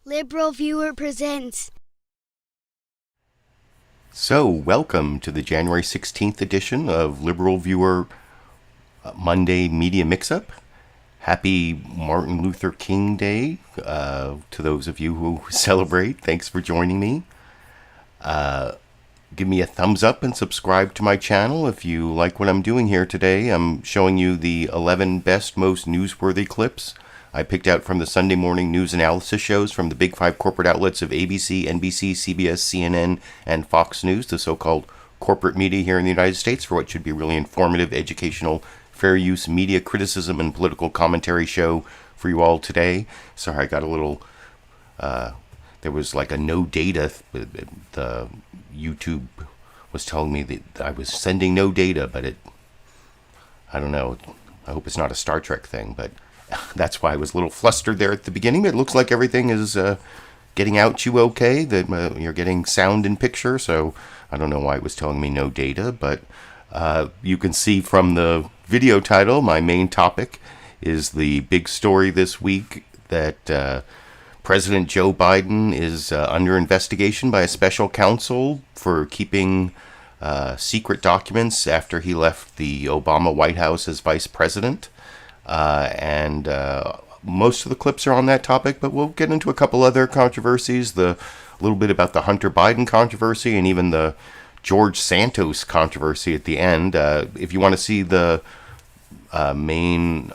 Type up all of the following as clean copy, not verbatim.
LiberalViewer presents. So, welcome to the January 16th edition of LiberalViewer Monday Media Mixup. Happy Martin Luther King Day to those of you who celebrate. Thanks for joining me. Give me a thumbs up and subscribe to my channel if you like what I'm doing here today. I'm showing you the 11 best, most newsworthy clips I picked out from the Sunday morning news analysis shows from the big five corporate outlets of ABC, NBC, CBS, CNN, and Fox News, the so-called corporate media here in the United States, for what should be a really informative, educational, fair use media criticism and political commentary show for you all today. Sorry, I got a little, there was like a no data, the YouTube was telling me that I was sending no data, but I don't know, I hope it's not a Star Trek thing, but that's why I was a little flustered there at the beginning. It looks like everything is getting out to you okay, that you're getting sound and picture, so I don't know why it was telling me no data, but you can see from the video title, my main topic is the big story this week that President Joe Biden is under investigation by a special counsel for keeping secret documents after he left the Obama White House as vice president. And most of the clips are on that topic, but we'll get into a couple other controversies, a little bit about the Hunter Biden controversy and even the George Santos controversy at the end. If you want to see the main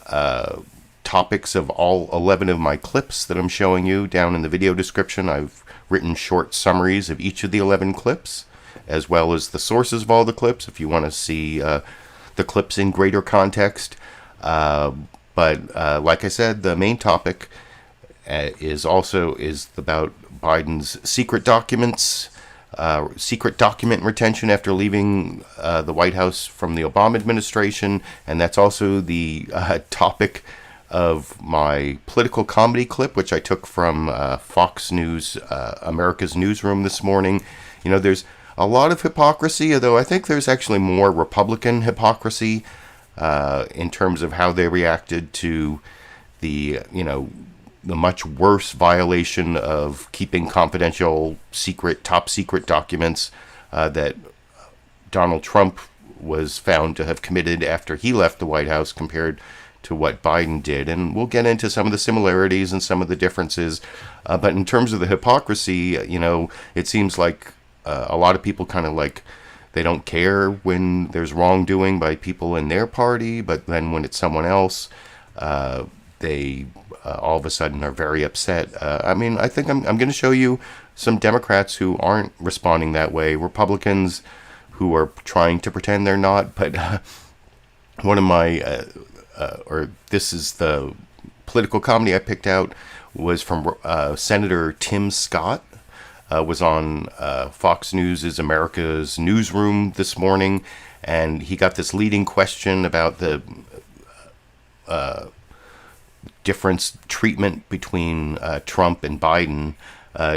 topics of all 11 of my clips that I'm showing you down in the video description, I've written short summaries of each of the 11 clips, as well as the sources of all the clips if you want to see the clips in greater context. But like I said, the main topic is about Biden's secret documents, secret document retention after leaving the White House from the Obama administration, and that's also the topic of my political comedy clip, which I took from Fox News, America's Newsroom this morning. You know, there's a lot of hypocrisy, although I think there's actually more Republican hypocrisy in terms of how they reacted to the much worse violation of keeping confidential, top secret documents that Donald Trump was found to have committed after he left the White House compared to what Biden did. And we'll get into some of the similarities and some of the differences. But in terms of the hypocrisy, it seems like a lot of people kind of like, they don't care when there's wrongdoing by people in their party, but then when it's someone else, they all of a sudden are very upset. I think I'm going to show you some Democrats who aren't responding that way, Republicans who are trying to pretend they're not. But one of my, this is the political comedy I picked out, was from Senator Tim Scott. Was on Fox News' America's Newsroom this morning, and he got this leading question about the difference treatment between Trump and Biden.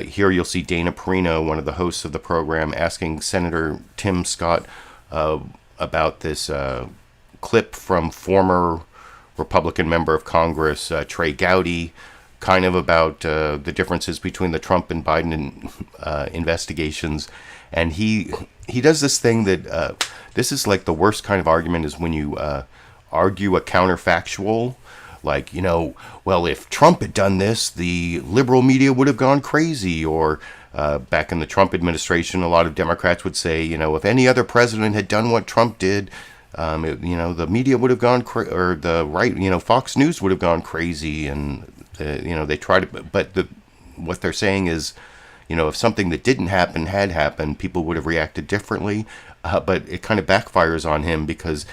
Here you'll see Dana Perino, one of the hosts of the program, asking Senator Tim Scott about this clip from former Republican member of Congress, Trey Gowdy, kind of about the differences between the Trump and Biden investigations. And he does this thing that, this is like the worst kind of argument, is when you argue a counterfactual, like, well, if Trump had done this, the liberal media would have gone crazy. Or back in the Trump administration, a lot of Democrats would say, if any other president had done what Trump did, the media would have gone or the right, Fox News would have gone crazy. And they try to, but what they're saying is, if something that didn't happen had happened, people would have reacted differently. But it kind of backfires on him because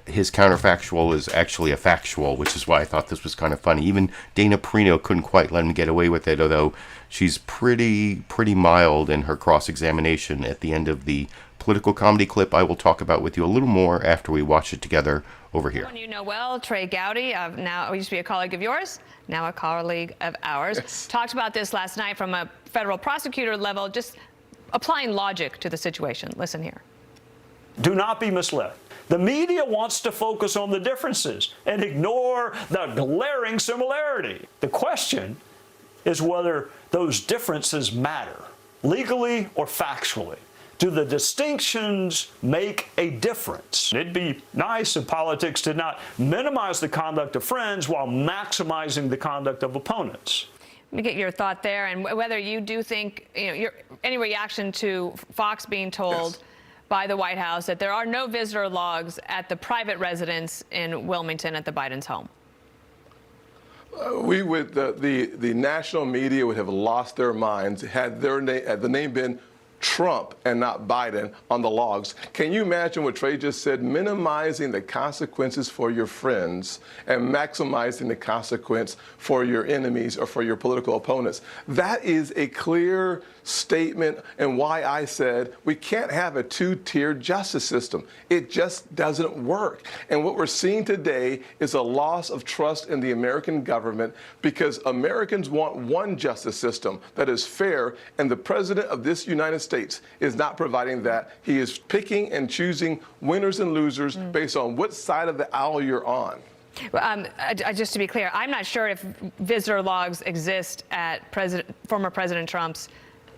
his counterfactual is actually a factual, which is why I thought this was kind of funny. Even Dana Perino couldn't quite let him get away with it, although she's pretty mild in her cross-examination at the end of the political comedy clip I will talk about with you a little more after we watch it together over here. You know well, Trey Gowdy, now used to be a colleague of yours, now a colleague of ours, yes. Talked about this last night from a federal prosecutor level, just applying logic to the situation. Listen here. Do not be misled. The media wants to focus on the differences and ignore the glaring similarity. The question is whether those differences matter, legally or factually. Do the distinctions make a difference? It'd be nice if politics did not minimize the conduct of friends while maximizing the conduct of opponents. Let me get your thought there, and whether you do think, any reaction to Fox being told by the White House that there are no visitor logs at the private residence in Wilmington at the Biden's home. We would, the national media would have lost their minds had the name been Trump and not Biden on the logs. Can you imagine what Trey just said? Minimizing the consequences for your friends and maximizing the consequence for your enemies or for your political opponents. That is a clear statement, and why I said we can't have a two-tiered justice system. It just doesn't work. And what we're seeing today is a loss of trust in the American government because Americans want one justice system that is fair, and the president of this United States is not providing that. He is picking and choosing winners and losers based on what side of the aisle you're on. Just to be clear, I'm not sure if visitor logs exist at former President Trump's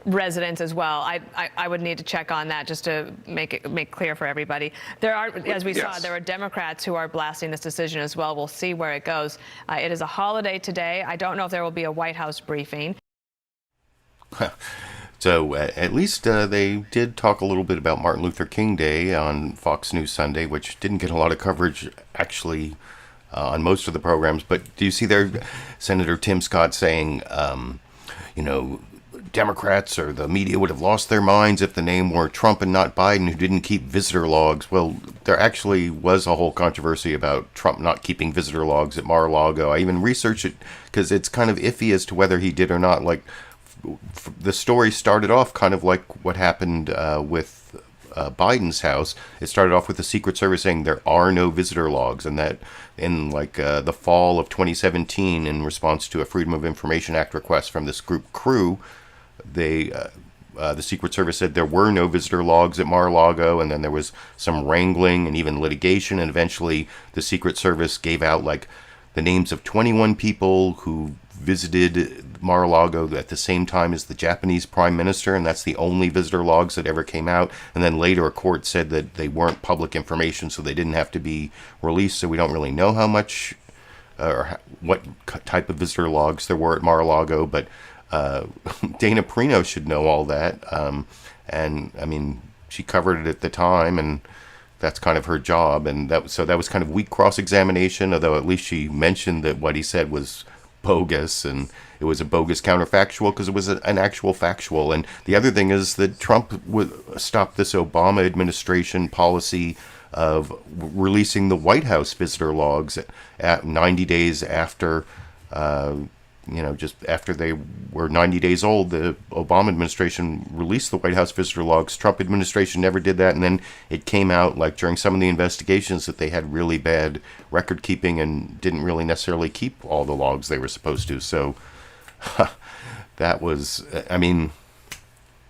residents as well. I would need to check on that just to make clear for everybody. There are, as we saw, there are Democrats who are blasting this decision as well. We'll see where it goes. It is a holiday today. I don't know if there will be a White House briefing. So at least they did talk a little bit about Martin Luther King Day on Fox News Sunday, which didn't get a lot of coverage actually on most of the programs. But do you see there Senator Tim Scott saying, Democrats or the media would have lost their minds if the name were Trump and not Biden, who didn't keep visitor logs. Well, there actually was a whole controversy about Trump not keeping visitor logs at Mar-a-Lago. I even researched it because it's kind of iffy as to whether he did or not. Like, the story started off kind of like what happened with Biden's house. It started off with the Secret Service saying there are no visitor logs, and that in the fall of 2017, in response to a Freedom of Information Act request from this group Crew, the Secret Service said there were no visitor logs at Mar-a-Lago, and then there was some wrangling and even litigation, and eventually the Secret Service gave out the names of 21 people who visited Mar-a-Lago at the same time as the Japanese Prime Minister, and that's the only visitor logs that ever came out. And then later a court said that they weren't public information, so they didn't have to be released, so we don't really know how much or what type of visitor logs there were at Mar-a-Lago, but Dana Perino should know all that. And I mean, she covered it at the time, and that's kind of her job. And that was kind of weak cross-examination, although at least she mentioned that what he said was bogus, and it was a bogus counterfactual because it was an actual factual. And the other thing is that Trump would stop this Obama administration policy of releasing the White House visitor logs at 90 days after just after they were 90 days old. The Obama administration released the White House visitor logs. Trump administration never did that, and then it came out during some of the investigations that they had really bad record keeping and didn't really necessarily keep all the logs they were supposed to. So that was,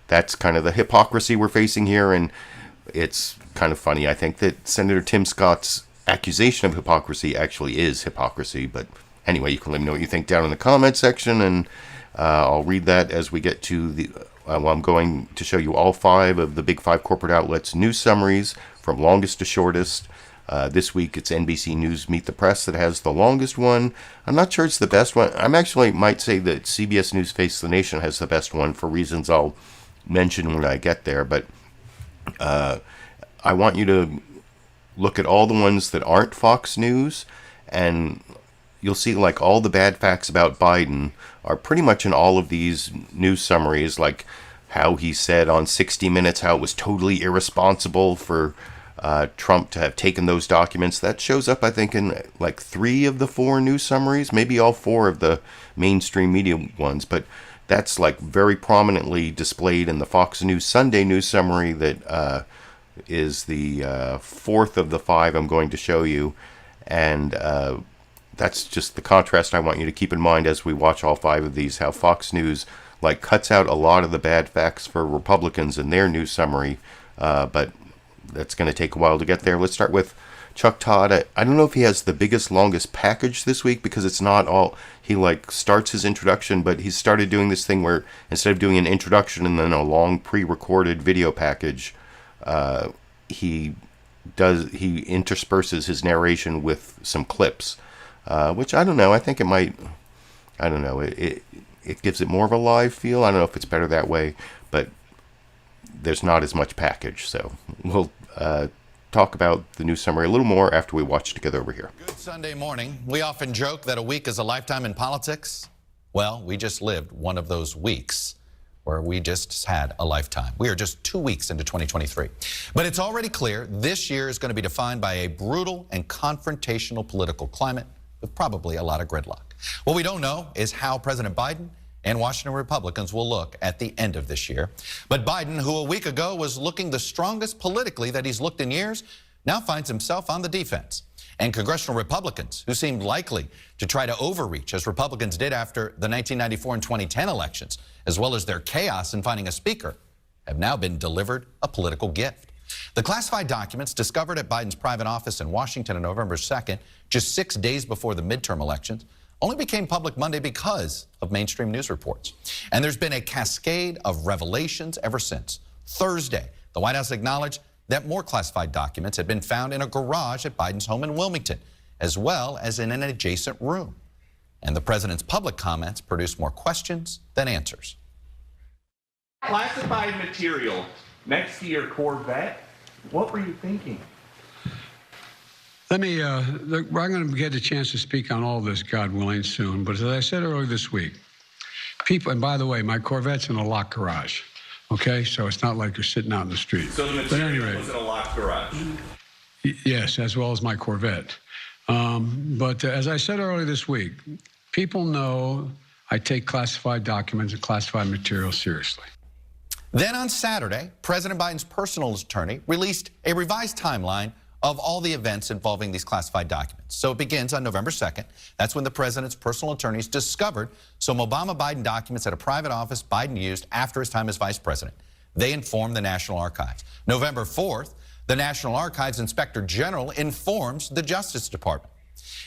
that's kind of the hypocrisy we're facing here, and it's kind of funny. I think that Senator Tim Scott's accusation of hypocrisy actually is hypocrisy, but anyway, you can let me know what you think down in the comment section, and I'll read that as we get to the. I'm going to show you all 5 of the big 5 corporate outlets' news summaries from longest to shortest. This week it's NBC News Meet the Press that has the longest one. I'm not sure it's the best one. I'm actually might say that CBS News Face the Nation has the best one for reasons I'll mention when I get there. But I want you to look at all the ones that aren't Fox News, and you'll see all the bad facts about Biden are pretty much in all of these news summaries, like how he said on 60 Minutes how it was totally irresponsible for Trump to have taken those documents. That shows up, I think, in 3 of the 4 news summaries, maybe all 4 of the mainstream media ones, but that's very prominently displayed in the Fox News Sunday news summary that is the 4th of the 5 I'm going to show you. And that's just the contrast I want you to keep in mind as we watch all 5 of these, how Fox News cuts out a lot of the bad facts for Republicans in their news summary, but that's going to take a while to get there. Let's start with Chuck Todd, I don't know if he has the biggest, longest package this week, because it's not all, he like starts his introduction, but he's started doing this thing where instead of doing an introduction and then a long pre-recorded video package, he intersperses his narration with some clips, which I don't know. I think it might, I don't know. It gives it more of a live feel. I don't know if it's better that way, but there's not as much package. So we'll talk about the news summary a little more after we watch it together over here. Good Sunday morning. We often joke that a week is a lifetime in politics. Well, we just lived one of those weeks where we just had a lifetime. We are just 2 weeks into 2023. But it's already clear this year is going to be defined by a brutal and confrontational political climate with probably a lot of gridlock. What we don't know is how President Biden and Washington Republicans will look at the end of this year. But Biden, who a week ago was looking the strongest politically that he's looked in years, now finds himself on the defense. And congressional Republicans, who seemed likely to try to overreach, as Republicans did after the 1994 and 2010 elections, as well as their chaos in finding a speaker, have now been delivered a political gift. The classified documents discovered at Biden's private office in Washington on November 2nd, just 6 days before the midterm elections, only became public Monday because of mainstream news reports. And there's been a cascade of revelations ever since. Thursday, the White House acknowledged that more classified documents had been found in a garage at Biden's home in Wilmington, as well as in an adjacent room. And the president's public comments produced more questions than answers. Classified material next to your Corvette? What were you thinking? Let me, I'm going to get a chance to speak on all this, God willing, soon. But as I said earlier this week, people, and by the way, my Corvette's in a locked garage, okay? So it's not like you're sitting out in the street. So the material was in a locked garage? Yes, as well as my Corvette. But as I said earlier this week, people know I take classified documents and classified material seriously. Then on Saturday, President Biden's personal attorney released a revised timeline of all the events involving these classified documents. So it begins on November 2nd. That's when the president's personal attorneys discovered some Obama-Biden documents at a private office Biden used after his time as vice president. They informed the National Archives. November 4th, the National Archives Inspector General informs the Justice Department.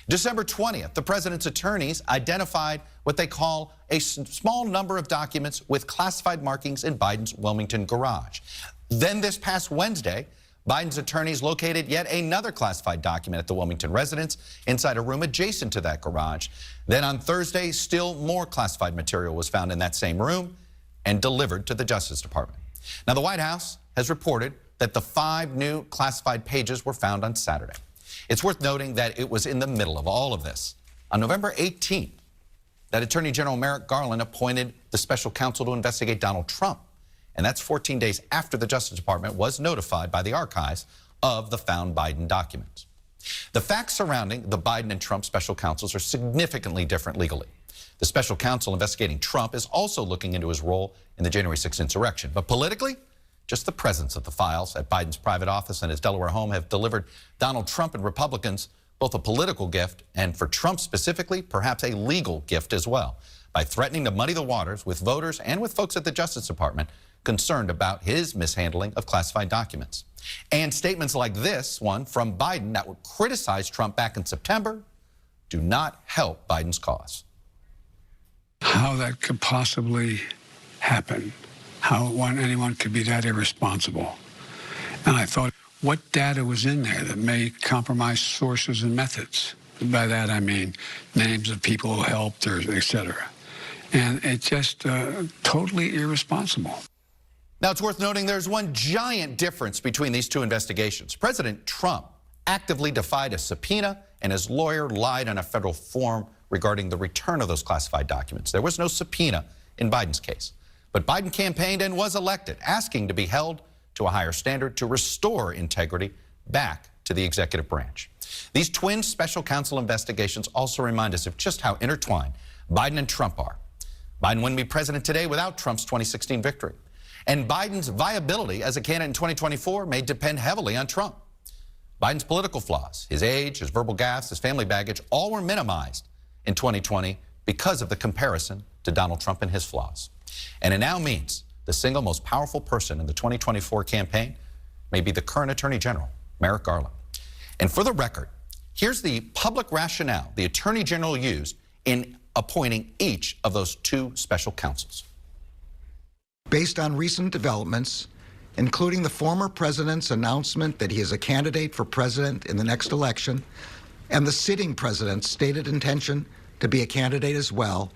December 20th, the president's attorneys identified what they call a small number of documents with classified markings in Biden's Wilmington garage. Then this past Wednesday, Biden's attorneys located yet another classified document at the Wilmington residence inside a room adjacent to that garage. Then on Thursday, still more classified material was found in that same room and delivered to the Justice Department. Now, the White House has reported that the 5 new classified pages were found on Saturday. It's worth noting that it was in the middle of all of this, on November 18th, that Attorney General Merrick Garland appointed the special counsel to investigate Donald Trump. And that's 14 days after the Justice Department was notified by the archives of the found Biden documents. The facts surrounding the Biden and Trump special counsels are significantly different legally. The special counsel investigating Trump is also looking into his role in the January 6th insurrection. But politically, just the presence of the files at Biden's private office and his Delaware home have delivered Donald Trump and Republicans both a political gift and, for Trump specifically, perhaps a legal gift as well, by threatening to muddy the waters with voters and with folks at the Justice Department concerned about his mishandling of classified documents. And statements like this one from Biden that would criticize Trump back in September do not help Biden's cause. How that could possibly happen, how anyone could be that irresponsible. And I thought, what data was in there that may compromise sources and methods? By that I mean names of people who helped, or et cetera. And it's just totally irresponsible. Now, it's worth noting there's one giant difference between these two investigations. President Trump actively defied a subpoena, and his lawyer lied on a federal form regarding the return of those classified documents. There was no subpoena in Biden's case. But Biden campaigned and was elected, asking to be held to a higher standard to restore integrity back to the executive branch. These twin special counsel investigations also remind us of just how intertwined Biden and Trump are. Biden wouldn't be president today without Trump's 2016 victory. And Biden's viability as a candidate in 2024 may depend heavily on Trump. Biden's political flaws, his age, his verbal gaffes, his family baggage, all were minimized in 2020 because of the comparison to Donald Trump and his flaws. And it now means the single most powerful person in the 2024 campaign may be the current Attorney General, Merrick Garland. And for the record, here's the public rationale the Attorney General used in appointing each of those two special counsels. Based on recent developments, including the former president's announcement that he is a candidate for president in the next election, and the sitting president's stated intention to be a candidate as well,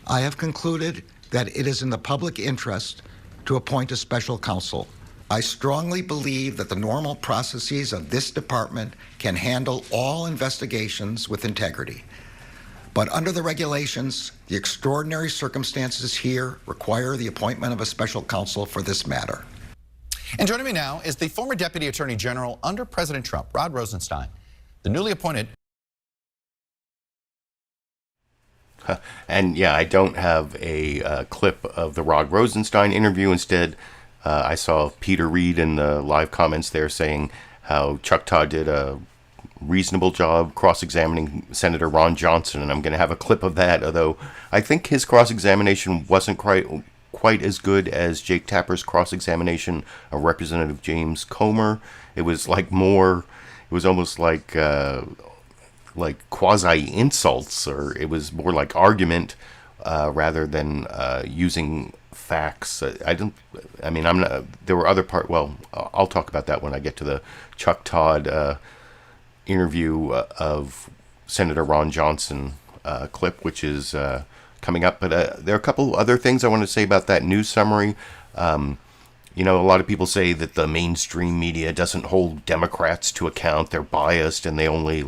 I have concluded that it is in the public interest to appoint a special counsel. I strongly believe that the normal processes of this department can handle all investigations with integrity. But under the regulations, the extraordinary circumstances here require the appointment of a special counsel for this matter. And joining me now is the former Deputy Attorney General under President Trump, Rod Rosenstein, the newly appointed. And yeah, I don't have a clip of the Rod Rosenstein interview. Instead, I saw Peter Reed in the live comments there saying how Chuck Todd did a reasonable job cross-examining Senator Ron Johnson, and I'm going to have a clip of that, although I think his cross-examination wasn't quite as good as Jake Tapper's cross-examination of Representative James Comer. It was almost like quasi-insults, or it was more like argument rather than using facts. There were other I'll talk about that when I get to the Chuck Todd interview of Senator Ron Johnson clip, which is coming up. But there are a couple other things I want to say about that news summary. A lot of people say that the mainstream media doesn't hold Democrats to account. They're biased and they only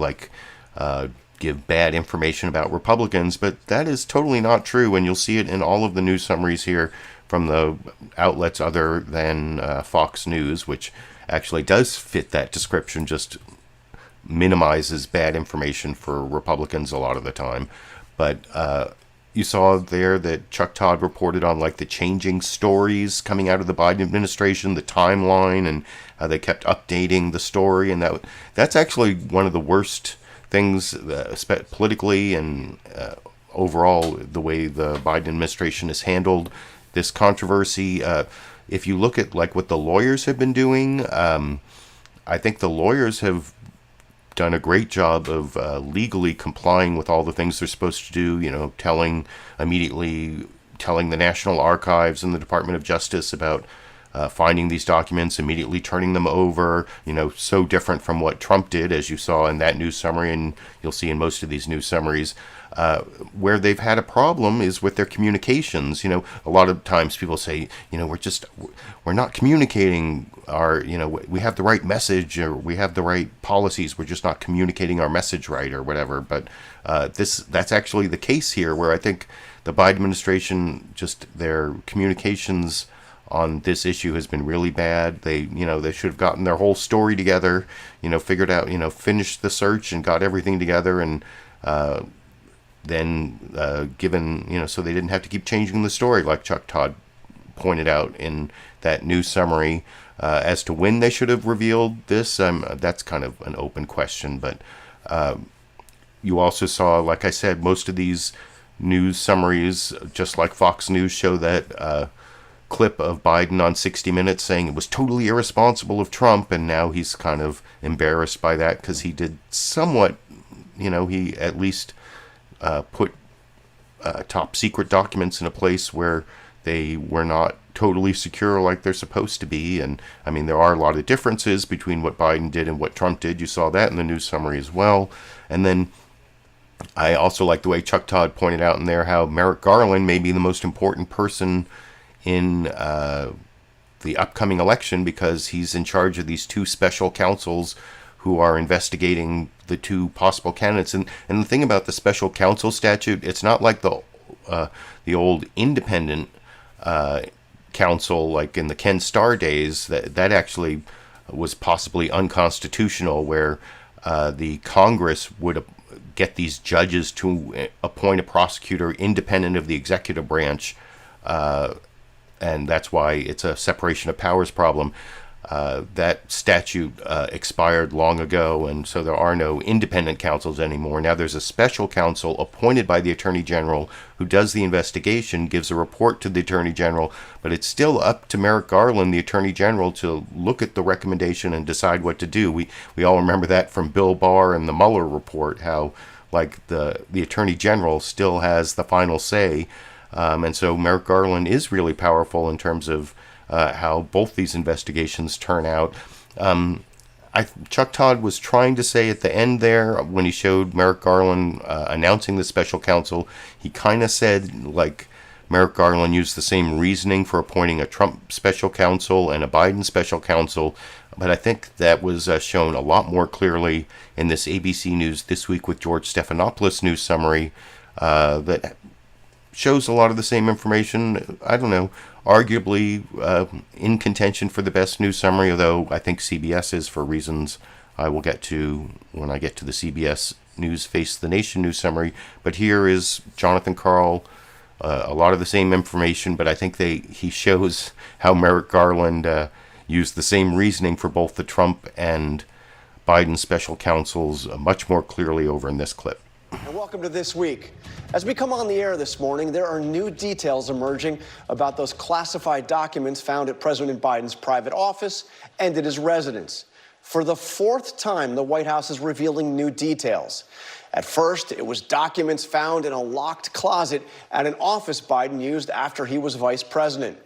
give bad information about Republicans, but that is totally not true, and you'll see it in all of the news summaries here from the outlets other than Fox News, which actually does fit that description, just minimizes bad information for Republicans a lot of the time. But you saw there that Chuck Todd reported on the changing stories coming out of the Biden administration, the timeline, and how they kept updating the story, and that's actually one of the worst things politically and overall, the way the Biden administration has handled this controversy. If you look at what the lawyers have been doing, I think the lawyers have done a great job of legally complying with all the things they're supposed to do, telling the National Archives and the Department of Justice about finding these documents, immediately turning them over, so different from what Trump did, as you saw in that news summary, and you'll see in most of these news summaries. Where they've had a problem is with their communications. A lot of times people say, we're not communicating we have the right message, or we have the right policies, we're just not communicating our message right, or whatever. But that's actually the case here, where I think the Biden administration, just their communications on this issue has been really bad. They should have gotten their whole story together, figured out, finished the search and got everything together, and then given, so they didn't have to keep changing the story, like Chuck Todd pointed out in that news summary. As to when they should have revealed this, that's kind of an open question. But you also saw, like I said, most of these news summaries, just like Fox News, show that clip of Biden on 60 Minutes saying it was totally irresponsible of Trump, and now he's kind of embarrassed by that because he did somewhat, he at least put top secret documents in a place where they were not totally secure like they're supposed to be. And there are a lot of differences between what Biden did and what Trump did. You saw that in the news summary as well. And then I also like the way Chuck Todd pointed out in there how Merrick Garland may be the most important person in the upcoming election, because he's in charge of these two special counsels who are investigating the two possible candidates. And the thing about the special counsel statute, it's not like the old independent counsel, like in the Ken Starr days, that actually was possibly unconstitutional, where the Congress would get these judges to appoint a prosecutor independent of the executive branch, and that's why it's a separation of powers problem. That statute expired long ago, and so there are no independent counsels anymore. Now there's a special counsel appointed by the Attorney General who does the investigation, gives a report to the Attorney General, but it's still up to Merrick Garland, the Attorney General, to look at the recommendation and decide what to do. We all remember that from Bill Barr and the Mueller report, how like the Attorney General still has the final say. And so Merrick Garland is really powerful in terms of how both these investigations turn out. Chuck Todd was trying to say at the end there, when he showed Merrick Garland announcing the special counsel, he kind of said, like, Merrick Garland used the same reasoning for appointing a Trump special counsel and a Biden special counsel. But I think that was shown a lot more clearly in this ABC News This Week with George Stephanopoulos news summary that shows a lot of the same information. I don't know, arguably in contention for the best news summary, although I think CBS is, for reasons I will get to when I get to the CBS News Face the Nation news summary. But here is Jon Karl, a lot of the same information, but I think he shows how Merrick Garland used the same reasoning for both the Trump and Biden special counsels much more clearly over in this clip. And welcome to This Week. As we come on the air this morning, there are new details emerging about those classified documents found at President Biden's private office and at his residence. For the fourth time, the White House is revealing new details. At first, it was documents found in a locked closet at an office Biden used after he was vice president.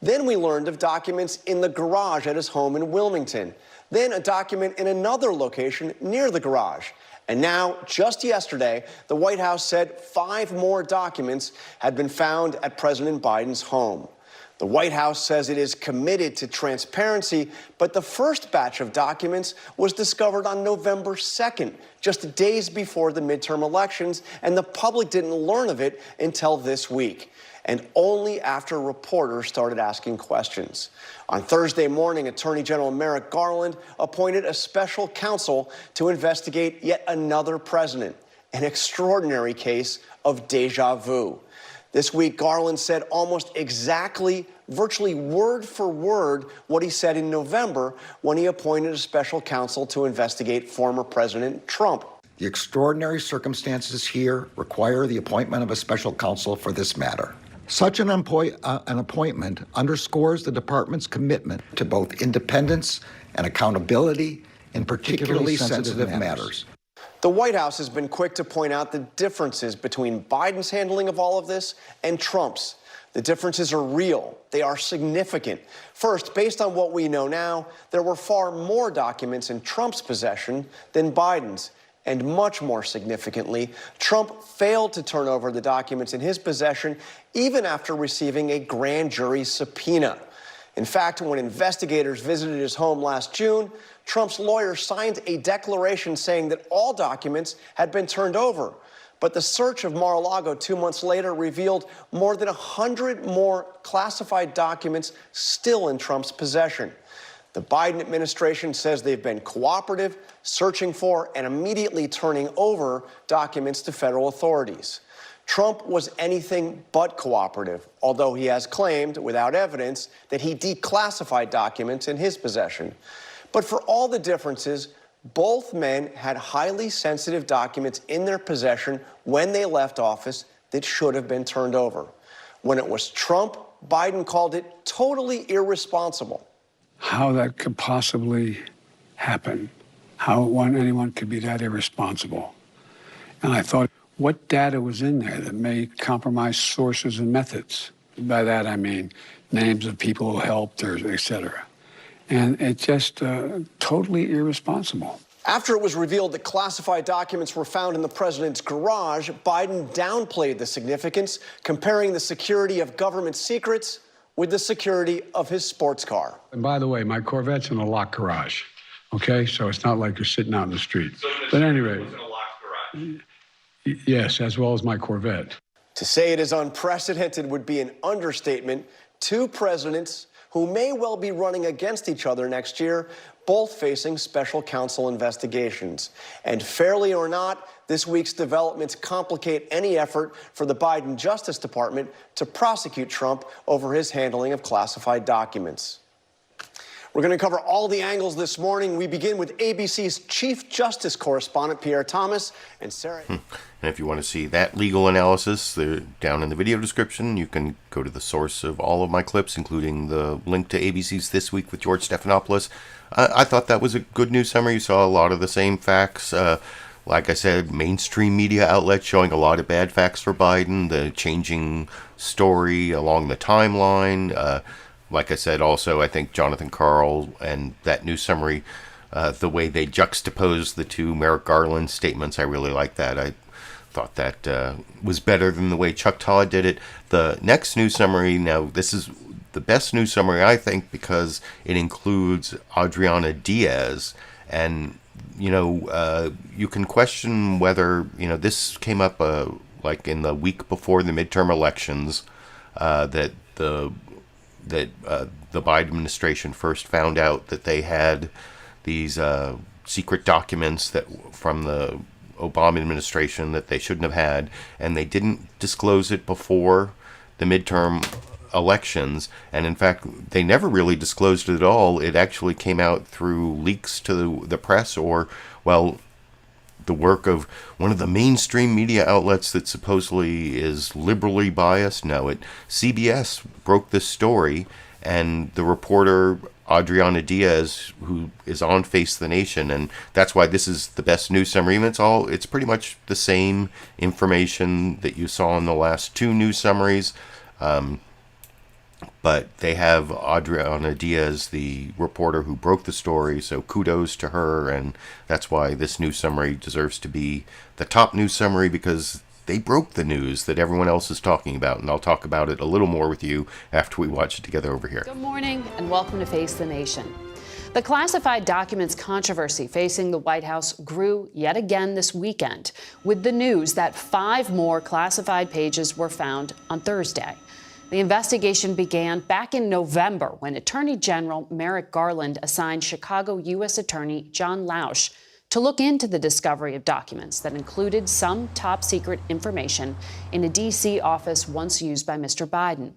Then we learned of documents in the garage at his home in Wilmington. Then a document in another location near the garage. And now, just yesterday, the White House said 5 more documents had been found at President Biden's home. The White House says it is committed to transparency, but the first batch of documents was discovered on November 2nd, just days before the midterm elections, and the public didn't learn of it until this week, and only after reporters started asking questions. On Thursday morning, Attorney General Merrick Garland appointed a special counsel to investigate yet another president, an extraordinary case of deja vu. This week, Garland said almost exactly, virtually word for word, what he said in November when he appointed a special counsel to investigate former President Trump. The extraordinary circumstances here require the appointment of a special counsel for this matter. Such an appointment underscores the department's commitment to both independence and accountability in particularly sensitive matters. The White House has been quick to point out the differences between Biden's handling of all of this and Trump's. The differences are real. They are significant. First, based on what we know now, there were far more documents in Trump's possession than Biden's. And much more significantly, Trump failed to turn over the documents in his possession even after receiving a grand jury subpoena. In fact, when investigators visited his home last June, Trump's lawyer signed a declaration saying that all documents had been turned over. But the search of Mar-a-Lago 2 months later revealed more than 100 more classified documents still in Trump's possession. The Biden administration says they've been cooperative, searching for and immediately turning over documents to federal authorities. Trump was anything but cooperative, although he has claimed, without evidence, that he declassified documents in his possession. But for all the differences, both men had highly sensitive documents in their possession when they left office that should have been turned over. When it was Trump, Biden called it totally irresponsible. How that could possibly happen, how anyone could be that irresponsible. And I thought, what data was in there that may compromise sources and methods? By that I mean names of people who helped, or et cetera. And it's just totally irresponsible. After it was revealed that classified documents were found in the president's garage, Biden downplayed the significance, comparing the security of government secrets with the security of his sports car. And by the way, my Corvette's in a locked garage, okay? So it's not like you're sitting out in the street. But anyway, was in a locked garage. Yes, as well as my Corvette. To say it is unprecedented would be an understatement. 2 presidents who may well be running against each other next year, both facing special counsel investigations. And fairly or not, this week's developments complicate any effort for the Biden Justice Department to prosecute Trump over his handling of classified documents. We're going to cover all the angles this morning. We begin with ABC's Chief Justice correspondent, Pierre Thomas, and Sarah. And if you want to see that legal analysis, they're down in the video description. You can go to the source of all of my clips, including the link to ABC's This Week with George Stephanopoulos. I thought that was a good news summary. You saw a lot of the same facts. Like I said, mainstream media outlets showing a lot of bad facts for Biden, the changing story along the timeline. Like I said, also, I think Jon Karl and that news summary, the way they juxtaposed the two Merrick Garland statements, I really like that. I thought that was better than the way Chuck Todd did it. The next news summary, now this is the best news summary, I think, because it includes Adriana Diaz. And, you know, you can question whether, you know, this came up like in the week before the midterm elections, that the Biden administration first found out that they had these secret documents that from the Obama administration that they shouldn't have had, and they didn't disclose it before the midterm elections. And in fact, they never really disclosed it at all. It actually came out through leaks to the press, or, well, the work of one of the mainstream media outlets that supposedly is liberally biased. No, CBS broke this story, and the reporter Adriana Diaz, who is on Face the Nation, and that's why this is the best news summary. It's pretty much the same information that you saw in the last two news summaries, but they have Adriana Diaz, the reporter who broke the story, so kudos to her, and that's why this news summary deserves to be the top news summary, because they broke the news that everyone else is talking about, and I'll talk about it a little more with you after we watch it together over here. Good morning, and welcome to Face the Nation. The classified documents controversy facing the White House grew yet again this weekend, with the news that 5 more classified pages were found on Thursday. The investigation began back in November when Attorney General Merrick Garland assigned Chicago U.S. Attorney John Lausch to look into the discovery of documents that included some top-secret information in a D.C. office once used by Mr. Biden.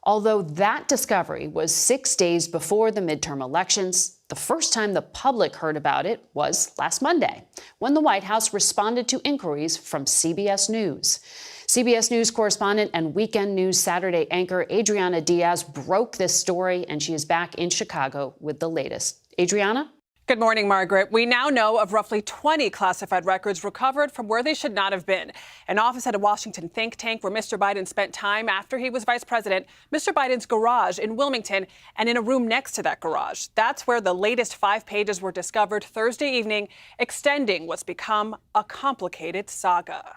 Although that discovery was 6 days before the midterm elections, the first time the public heard about it was last Monday, when the White House responded to inquiries from CBS News. CBS News correspondent and Weekend News Saturday anchor Adriana Diaz broke this story, and she is back in Chicago with the latest. Adriana? Good morning, Margaret. We now know of roughly 20 classified records recovered from where they should not have been. An office at a Washington think tank where Mr. Biden spent time after he was vice president, Mr. Biden's garage in Wilmington, and in a room next to that garage. That's where the latest 5 pages were discovered Thursday evening, extending what's become a complicated saga.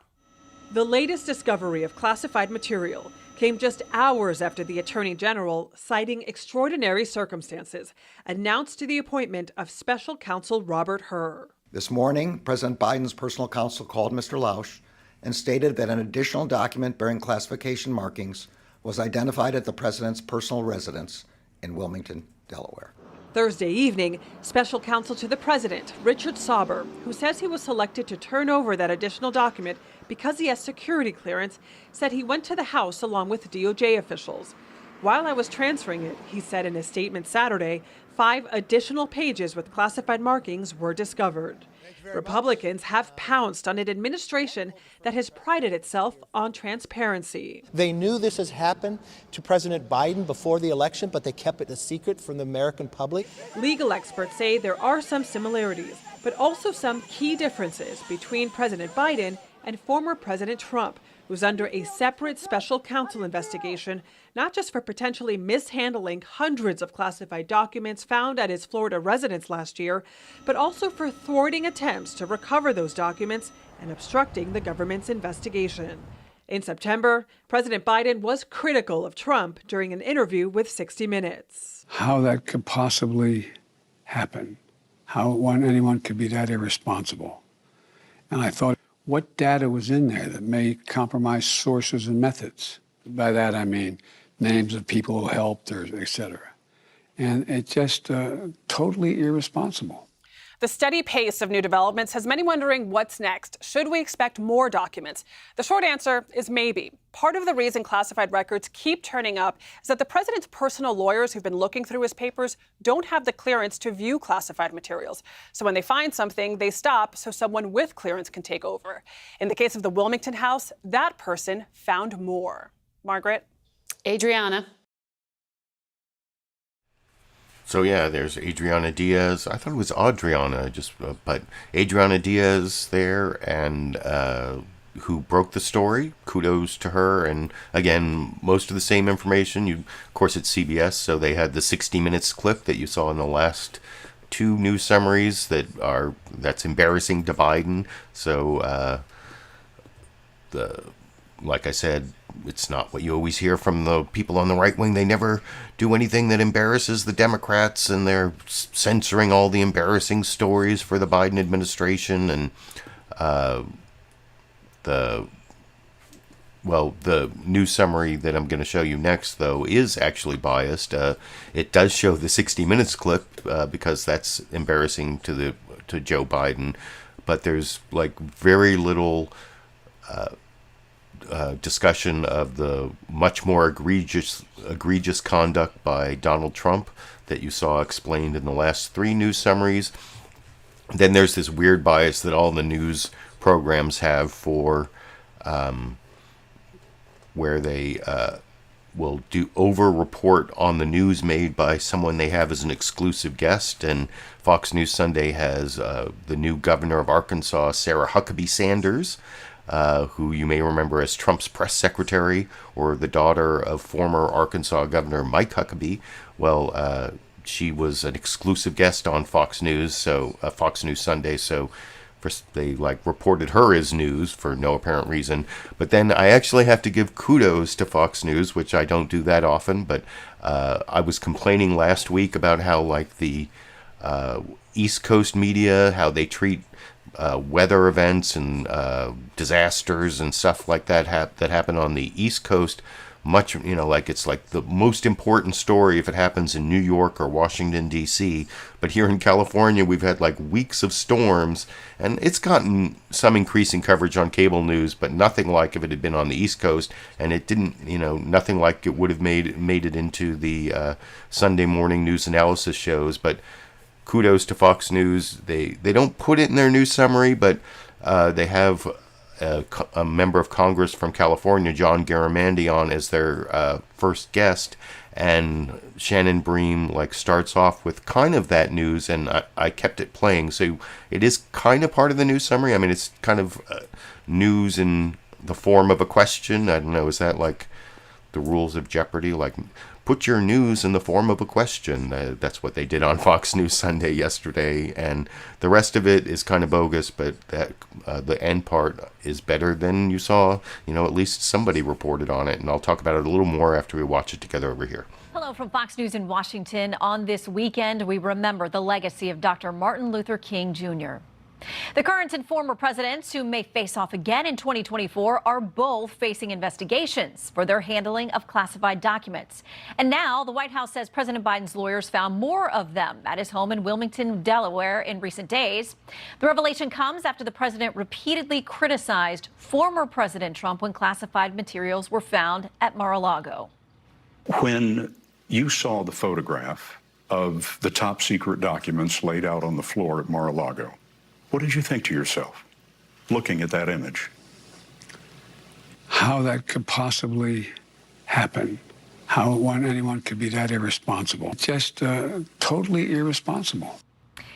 The latest discovery of classified material came just hours after the Attorney General, citing extraordinary circumstances, announced the appointment of Special Counsel Robert Hur. This morning, President Biden's personal counsel called Mr. Lausch and stated that an additional document bearing classification markings was identified at the president's personal residence in Wilmington, Delaware. Thursday evening, Special Counsel to the President, Richard Sauber, who says he was selected to turn over that additional document because he has security clearance, said he went to the House along with DOJ officials. While I was transferring it, he said in a statement Saturday, 5 additional pages with classified markings were discovered. Republicans have pounced on an administration that has prided itself on transparency. They knew this has happened to President Biden before the election, but they kept it a secret from the American public. Legal experts say there are some similarities, but also some key differences between President Biden and former President Trump, who's under a separate special counsel investigation, not just for potentially mishandling hundreds of classified documents found at his Florida residence last year, but also for thwarting attempts to recover those documents and obstructing the government's investigation. In September, President Biden was critical of Trump during an interview with 60 Minutes. How that could possibly happen, how anyone could be that irresponsible. And I thought, what data was in there that may compromise sources and methods? By that I mean names of people who helped, or et cetera. And it's just totally irresponsible. The steady pace of new developments has many wondering what's next. Should we expect more documents? The short answer is maybe. Part of the reason classified records keep turning up is that the president's personal lawyers who've been looking through his papers don't have the clearance to view classified materials. So when they find something, they stop so someone with clearance can take over. In the case of the Wilmington house, that person found more. Margaret? Adriana. So yeah, there's Adriana Diaz. I thought it was Adriana, but Adriana Diaz there, and who broke the story. Kudos to her. And again, most of the same information. Of course, it's CBS, so they had the 60 Minutes clip that you saw in the last two news summaries that's embarrassing to Biden. So like I said, it's not what you always hear from the people on the right wing. They never do anything that embarrasses the Democrats, and they're censoring all the embarrassing stories for the Biden administration. And the news summary that I'm going to show you next, though, is actually biased. It does show the 60 Minutes clip because that's embarrassing to Joe Biden, but there's like very little discussion of the much more egregious conduct by Donald Trump that you saw explained in the last three news summaries. Then there's this weird bias that all the news programs have for where they will over-report on the news made by someone they have as an exclusive guest. And Fox News Sunday has the new governor of Arkansas, Sarah Huckabee Sanders, who you may remember as Trump's press secretary, or the daughter of former Arkansas Governor Mike Huckabee. Well, she was an exclusive guest on Fox News Sunday, so they reported her as news for no apparent reason. But then I actually have to give kudos to Fox News, which I don't do that often, but I was complaining last week about how the East Coast media, how they treat weather events and disasters and stuff like that that happen on the East Coast much, it's like the most important story if it happens in New York or Washington, D.C. But here in California, we've had weeks of storms, and it's gotten some increasing coverage on cable news, but nothing like if it had been on the East Coast, and it didn't, nothing like it would have made it into the Sunday morning news analysis shows. But kudos to Fox News. They don't put it in their news summary, but they have a member of Congress from California, Jon Karl, on as their first guest, and Shannon Bream starts off with kind of that news, and I kept it playing, so it is kind of part of the news summary. I mean, it's kind of news in the form of a question. I don't know, is that like the rules of Jeopardy? Put your news in the form of a question. That's what they did on Fox News Sunday yesterday, and the rest of it is kind of bogus, but the end part is better than you saw. At least somebody reported on it, and I'll talk about it a little more after we watch it together over here. Hello from Fox News in Washington. On this weekend, we remember the legacy of Dr. Martin Luther King Jr. The current and former presidents who may face off again in 2024 are both facing investigations for their handling of classified documents. And now the White House says President Biden's lawyers found more of them at his home in Wilmington, Delaware in recent days. The revelation comes after the president repeatedly criticized former President Trump when classified materials were found at Mar-a-Lago. When you saw the photograph of the top secret documents laid out on the floor at Mar-a-Lago, what did you think to yourself, looking at that image? How that could possibly happen, how anyone could be that irresponsible. Just totally irresponsible.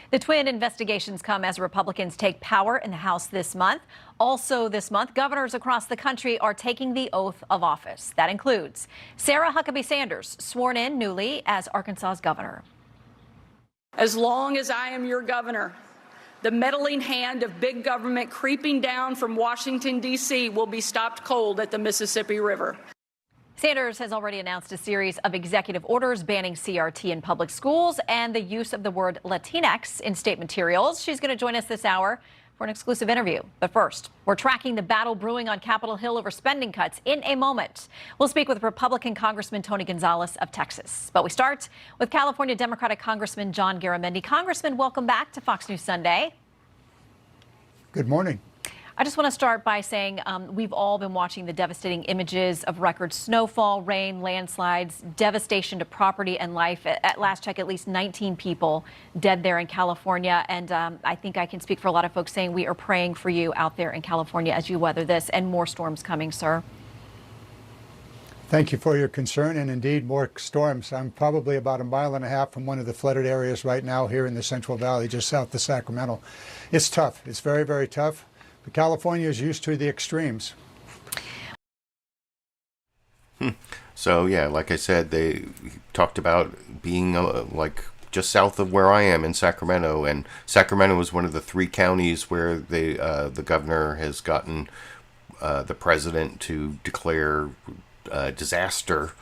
The twin investigations come as Republicans take power in the House this month. Also this month, governors across the country are taking the oath of office. That includes Sarah Huckabee Sanders, sworn in newly as Arkansas's governor. As long as I am your governor, the meddling hand of big government creeping down from Washington, D.C. will be stopped cold at the Mississippi River. Sanders has already announced a series of executive orders banning CRT in public schools and the use of the word Latinx in state materials. She's going to join us this hour for an exclusive interview. But first, we're tracking the battle brewing on Capitol Hill over spending cuts in a moment. We'll speak with Republican Congressman Tony Gonzalez of Texas. But we start with California Democratic Congressman John Garamendi. Congressman, welcome back to Fox News Sunday. Good morning. I just want to start by saying we've all been watching the devastating images of record snowfall, rain, landslides, devastation to property and life. At last check, at least 19 people dead there in California. And I think I can speak for a lot of folks saying we are praying for you out there in California as you weather this, and more storms coming, sir. Thank you for your concern, and indeed more storms. I'm probably about 1.5 miles from one of the flooded areas right now here in the Central Valley, just south of Sacramento. It's tough. It's very, very tough. But California is used to the extremes. So, yeah, like I said, they talked about being like just south of where I am in Sacramento. And Sacramento is one of the 3 counties where the governor has gotten the president to declare disaster.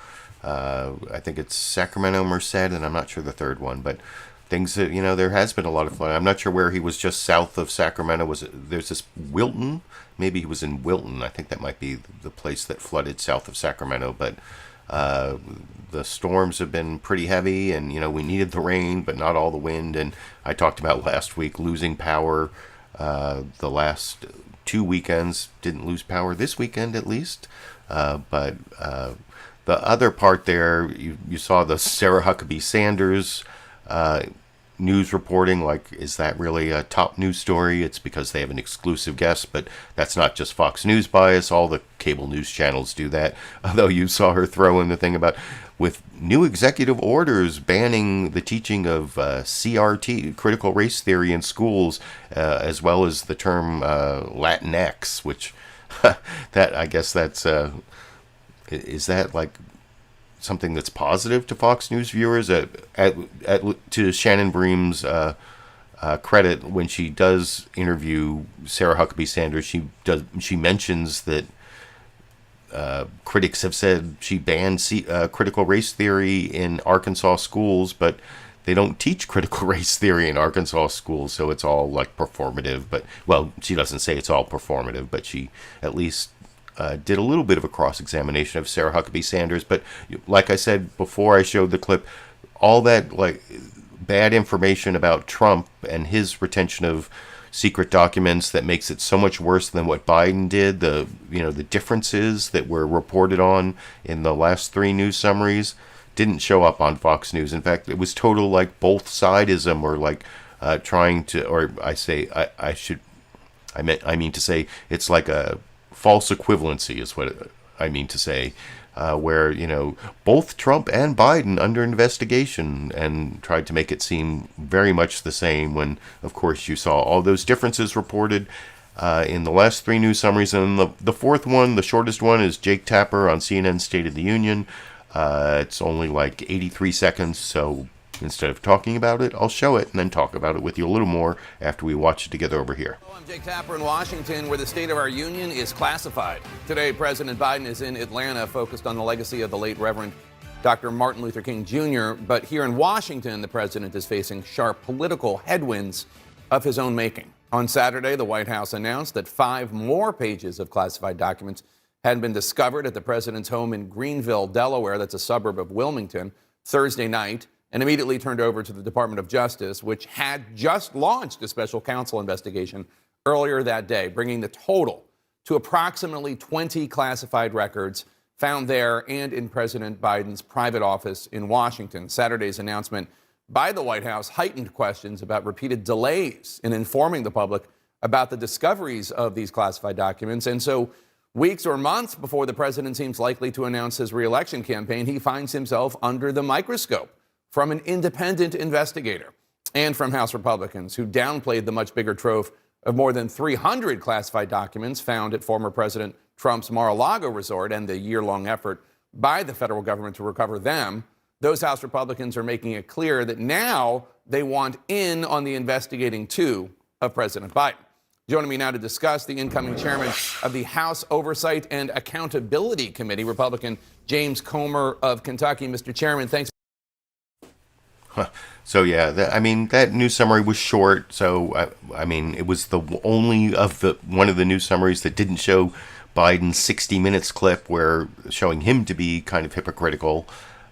I think it's Sacramento, Merced, and I'm not sure the third one, but things that, there has been a lot of flooding. I'm not sure where he was just south of Sacramento. There's this Wilton? Maybe he was in Wilton. I think that might be the place that flooded south of Sacramento. But the storms have been pretty heavy, and, we needed the rain, but not all the wind. And I talked about last week losing power. The last 2 weekends didn't lose power this weekend, at least. But the other part there, you saw the Sarah Huckabee Sanders news reporting. Like, is that really a top news story? It's because they have an exclusive guest, but that's not just Fox News bias. All the cable news channels do that. Although you saw her throw in the thing about with new executive orders banning the teaching of CRT, critical race theory, in schools, as well as the term Latinx, which that, I guess that's is that like something that's positive to Fox News viewers? To Shannon Bream's credit, when she does interview Sarah Huckabee Sanders, she mentions that critics have said she banned critical race theory in Arkansas schools, but they don't teach critical race theory in Arkansas schools, so it's all like performative. But, well, she doesn't say it's all performative, but she at least did a little bit of a cross-examination of Sarah Huckabee Sanders. But like I said before I showed the clip, all that like bad information about Trump and his retention of secret documents that makes it so much worse than what Biden did. The differences that were reported on in the last 3 news summaries didn't show up on Fox News. In fact, it was total like both sidism, or like trying to, or I mean to say it's like a false equivalency is what I mean to say, where, both Trump and Biden under investigation, and tried to make it seem very much the same when, of course, you saw all those differences reported in the last 3 news summaries. And the fourth one, the shortest one, is Jake Tapper on CNN's State of the Union. It's only like 83 seconds, so instead of talking about it, I'll show it and then talk about it with you a little more after we watch it together over here. I'm Jake Tapper in Washington, where the state of our union is classified. Today, President Biden is in Atlanta, focused on the legacy of the late Reverend Dr. Martin Luther King Jr. But here in Washington, the president is facing sharp political headwinds of his own making. On Saturday, the White House announced that 5 more pages of classified documents had been discovered at the president's home in Greenville, Delaware. That's a suburb of Wilmington, Thursday night, and immediately turned over to the Department of Justice, which had just launched a special counsel investigation earlier that day, bringing the total to approximately 20 classified records found there and in President Biden's private office in Washington. Saturday's announcement by the White House heightened questions about repeated delays in informing the public about the discoveries of these classified documents. And so weeks or months before the president seems likely to announce his re-election campaign, he finds himself under the microscope from an independent investigator and from House Republicans who downplayed the much bigger trove of more than 300 classified documents found at former President Trump's Mar-a-Lago resort and the year-long effort by the federal government to recover them. Those House Republicans are making it clear that now they want in on the investigating too of President Biden. Joining me now to discuss, the incoming chairman of the House Oversight and Accountability Committee, Republican James Comer of Kentucky. Mr. Chairman, thanks. So yeah, that news summary was short. So I mean, it was the only of the one of the news summaries that didn't show Biden's 60 Minutes clip, where showing him to be kind of hypocritical,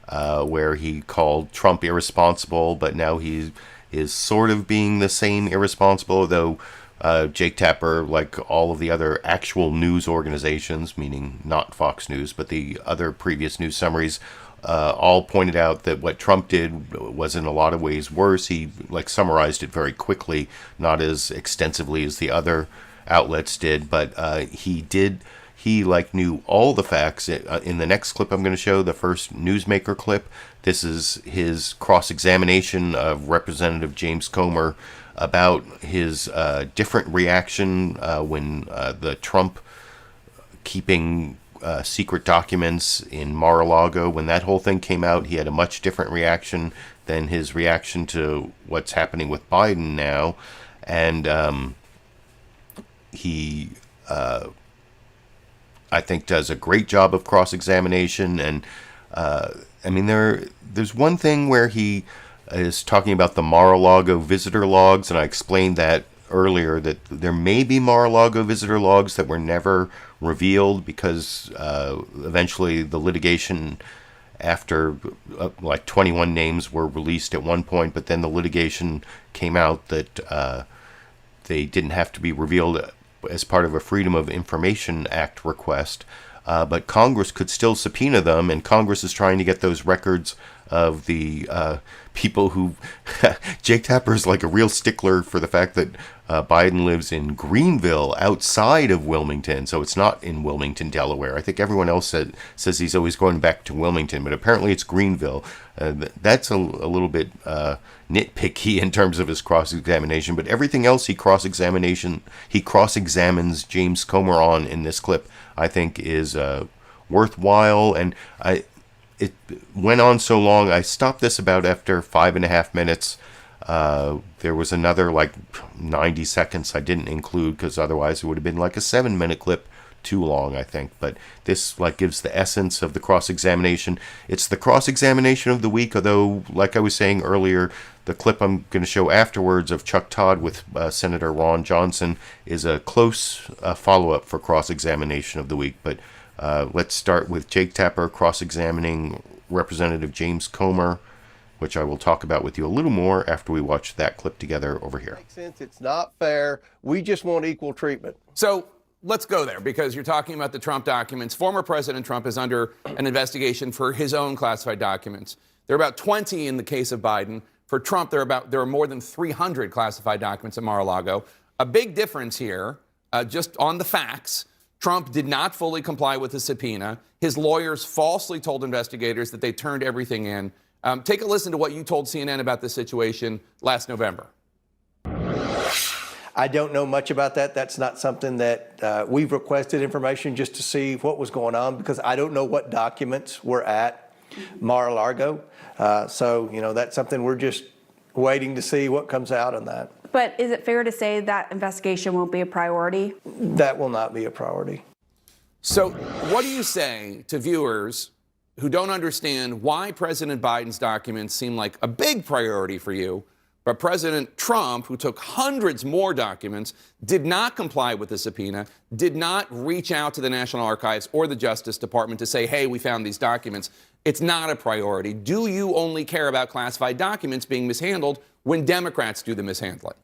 where he called Trump irresponsible, but now he is sort of being the same irresponsible, though. Jake Tapper, like all of the other actual news organizations, meaning not Fox News, but the other previous news summaries, all pointed out that what Trump did was in a lot of ways worse. He summarized it very quickly, not as extensively as the other outlets did, but he knew all the facts. In the next clip I'm going to show, the first Newsmaker clip, this is his cross-examination of Representative James Comer about his different reaction when the Trump keeping secret documents in Mar-a-Lago, when that whole thing came out, he had a much different reaction than his reaction to what's happening with Biden now. And he, I think, does a great job of cross-examination. And there's one thing where he is talking about the Mar-a-Lago visitor logs, and I explained that earlier, that there may be Mar-a-Lago visitor logs that were never revealed because eventually the litigation, after 21 names were released at one point, but then the litigation came out that they didn't have to be revealed as part of a Freedom of Information Act request, but Congress could still subpoena them, and Congress is trying to get those records of the people who Jake Tapper is like a real stickler for the fact that Biden lives in Greenville outside of Wilmington, so it's not in Wilmington, Delaware. I think everyone else says he's always going back to Wilmington, but apparently it's Greenville. That's a little bit nitpicky in terms of his cross-examination, but everything else he cross-examines James Comer on in this clip, I think, is worthwhile. And it went on so long, I stopped this about after 5.5 minutes. There was another 90 seconds I didn't include because otherwise it would have been a 7-minute clip too long, I think. But this gives the essence of the cross-examination. It's the cross-examination of the week, although, like I was saying earlier, the clip I'm going to show afterwards of Chuck Todd with Senator Ron Johnson is a close follow-up for cross-examination of the week. But let's start with Jake Tapper cross-examining Representative James Comer, which I will talk about with you a little more after we watch that clip together over here. Makes sense. It's not fair. We just want equal treatment. So let's go there, because you're talking about the Trump documents. Former President Trump is under an investigation for his own classified documents. There are about 20 in the case of Biden. For Trump, there are more than 300 classified documents at Mar-a-Lago. A big difference here, just on the facts. Trump did not fully comply with the subpoena. His lawyers falsely told investigators that they turned everything in. Take a listen to what you told CNN about this situation last November. I don't know much about that. That's not something that we've requested information just to see what was going on, because I don't know what documents were at Mar-a-Lago. So, that's something we're just waiting to see what comes out on that. But is it fair to say that investigation won't be a priority? That will not be a priority. So what do you say to viewers who don't understand why President Biden's documents seem like a big priority for you, but President Trump, who took hundreds more documents, did not comply with the subpoena, did not reach out to the National Archives or the Justice Department to say, hey, we found these documents? It's not a priority. Do you only care about classified documents being mishandled when Democrats do the mishandling?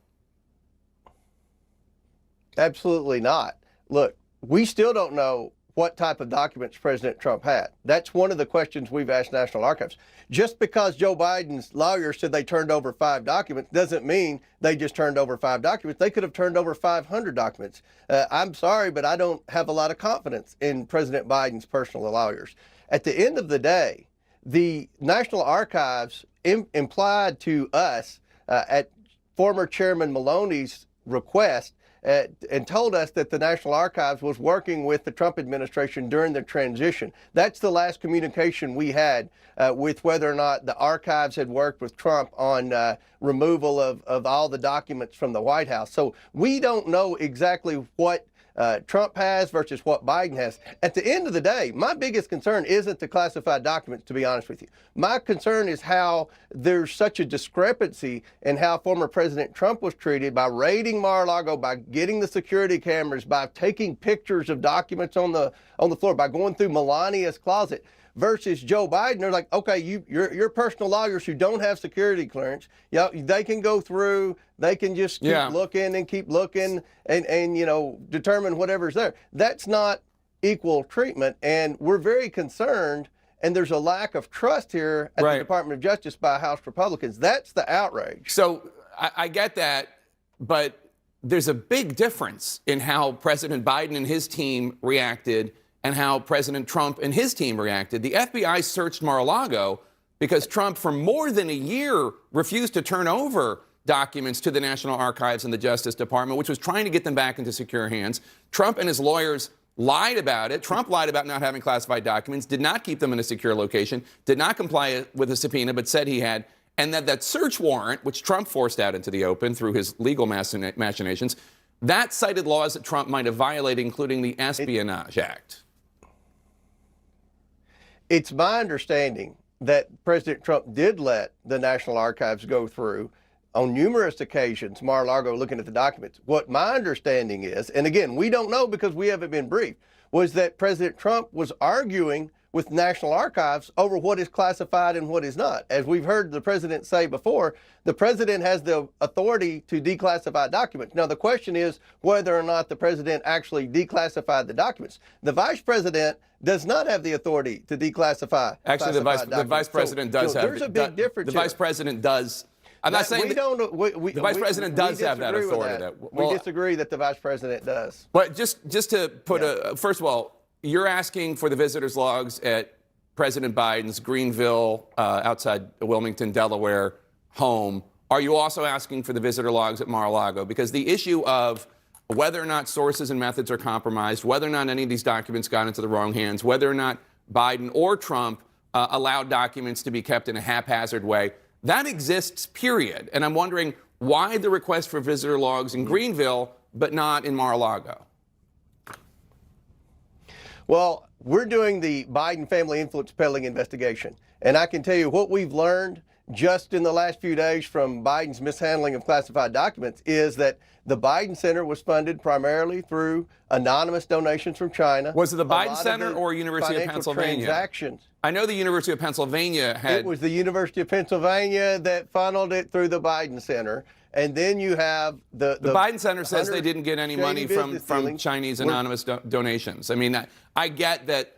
Absolutely not. Look, we still don't know what type of documents President Trump had. That's one of the questions we've asked National Archives. Just because Joe Biden's lawyers said they turned over 5 documents doesn't mean they just turned over 5 documents. They could have turned over 500 documents. I'm sorry, but I don't have a lot of confidence in President Biden's personal lawyers. At the end of the day, the National Archives implied to us at former Chairman Maloney's request and told us that the National Archives was working with the Trump administration during the transition. That's the last communication we had with whether or not the archives had worked with Trump on removal of all the documents from the White House. So we don't know exactly what Trump has versus what Biden has. At the end of the day, my biggest concern isn't the classified documents, to be honest with you. My concern is how there's such a discrepancy in how former President Trump was treated by raiding Mar-a-Lago, by getting the security cameras, by taking pictures of documents on the floor, by going through Melania's closet. Versus Joe Biden, they're like, okay, your personal lawyers who don't have security clearance, they can go through, they can just keep looking and determine whatever's there. That's not equal treatment, and we're very concerned, and there's a lack of trust here at the Department of Justice by House Republicans. That's the outrage. So I get that, but there's a big difference in how President Biden and his team reacted and how President Trump and his team reacted. The FBI searched Mar-a-Lago because Trump, for more than a year, refused to turn over documents to the National Archives and the Justice Department, which was trying to get them back into secure hands. Trump and his lawyers lied about it. Trump lied about not having classified documents, did not keep them in a secure location, did not comply with a subpoena, but said he had. And that search warrant, which Trump forced out into the open through his legal machinations, that cited laws that Trump might have violated, including the Espionage Act. It's my understanding that President Trump did let the National Archives go through on numerous occasions, Mar-a-Lago, looking at the documents. What my understanding is, and again, we don't know because we haven't been briefed, was that President Trump was arguing with National Archives over what is classified and what is not. As we've heard the president say before, the president has the authority to declassify documents. Now, the question is whether or not the president actually declassified the documents. The vice president does not have the authority to declassify. Actually, the vice president does have. There's a big difference. The vice president does. I'm not saying the vice president does have that authority. We disagree that the vice president does. But just to put first of all, you're asking for the visitors' logs at President Biden's Greenville, outside Wilmington, Delaware home. Are you also asking for the visitor logs at Mar-a-Lago? Because the issue of whether or not sources and methods are compromised, whether or not any of these documents got into the wrong hands, whether or not Biden or Trump allowed documents to be kept in a haphazard way, that exists, period. And I'm wondering why the request for visitor logs in Greenville, but not in Mar-a-Lago? Well, we're doing the Biden family influence peddling investigation. And I can tell you what we've learned just in the last few days from Biden's mishandling of classified documents is that the Biden Center was funded primarily through anonymous donations from China. Was it the Biden Center or University of Pennsylvania? Transactions. I know the University of Pennsylvania had. It was the University of Pennsylvania that funneled it through the Biden Center. And then you have the Biden Center says they didn't get any money from Chinese anonymous donations. I mean, I get that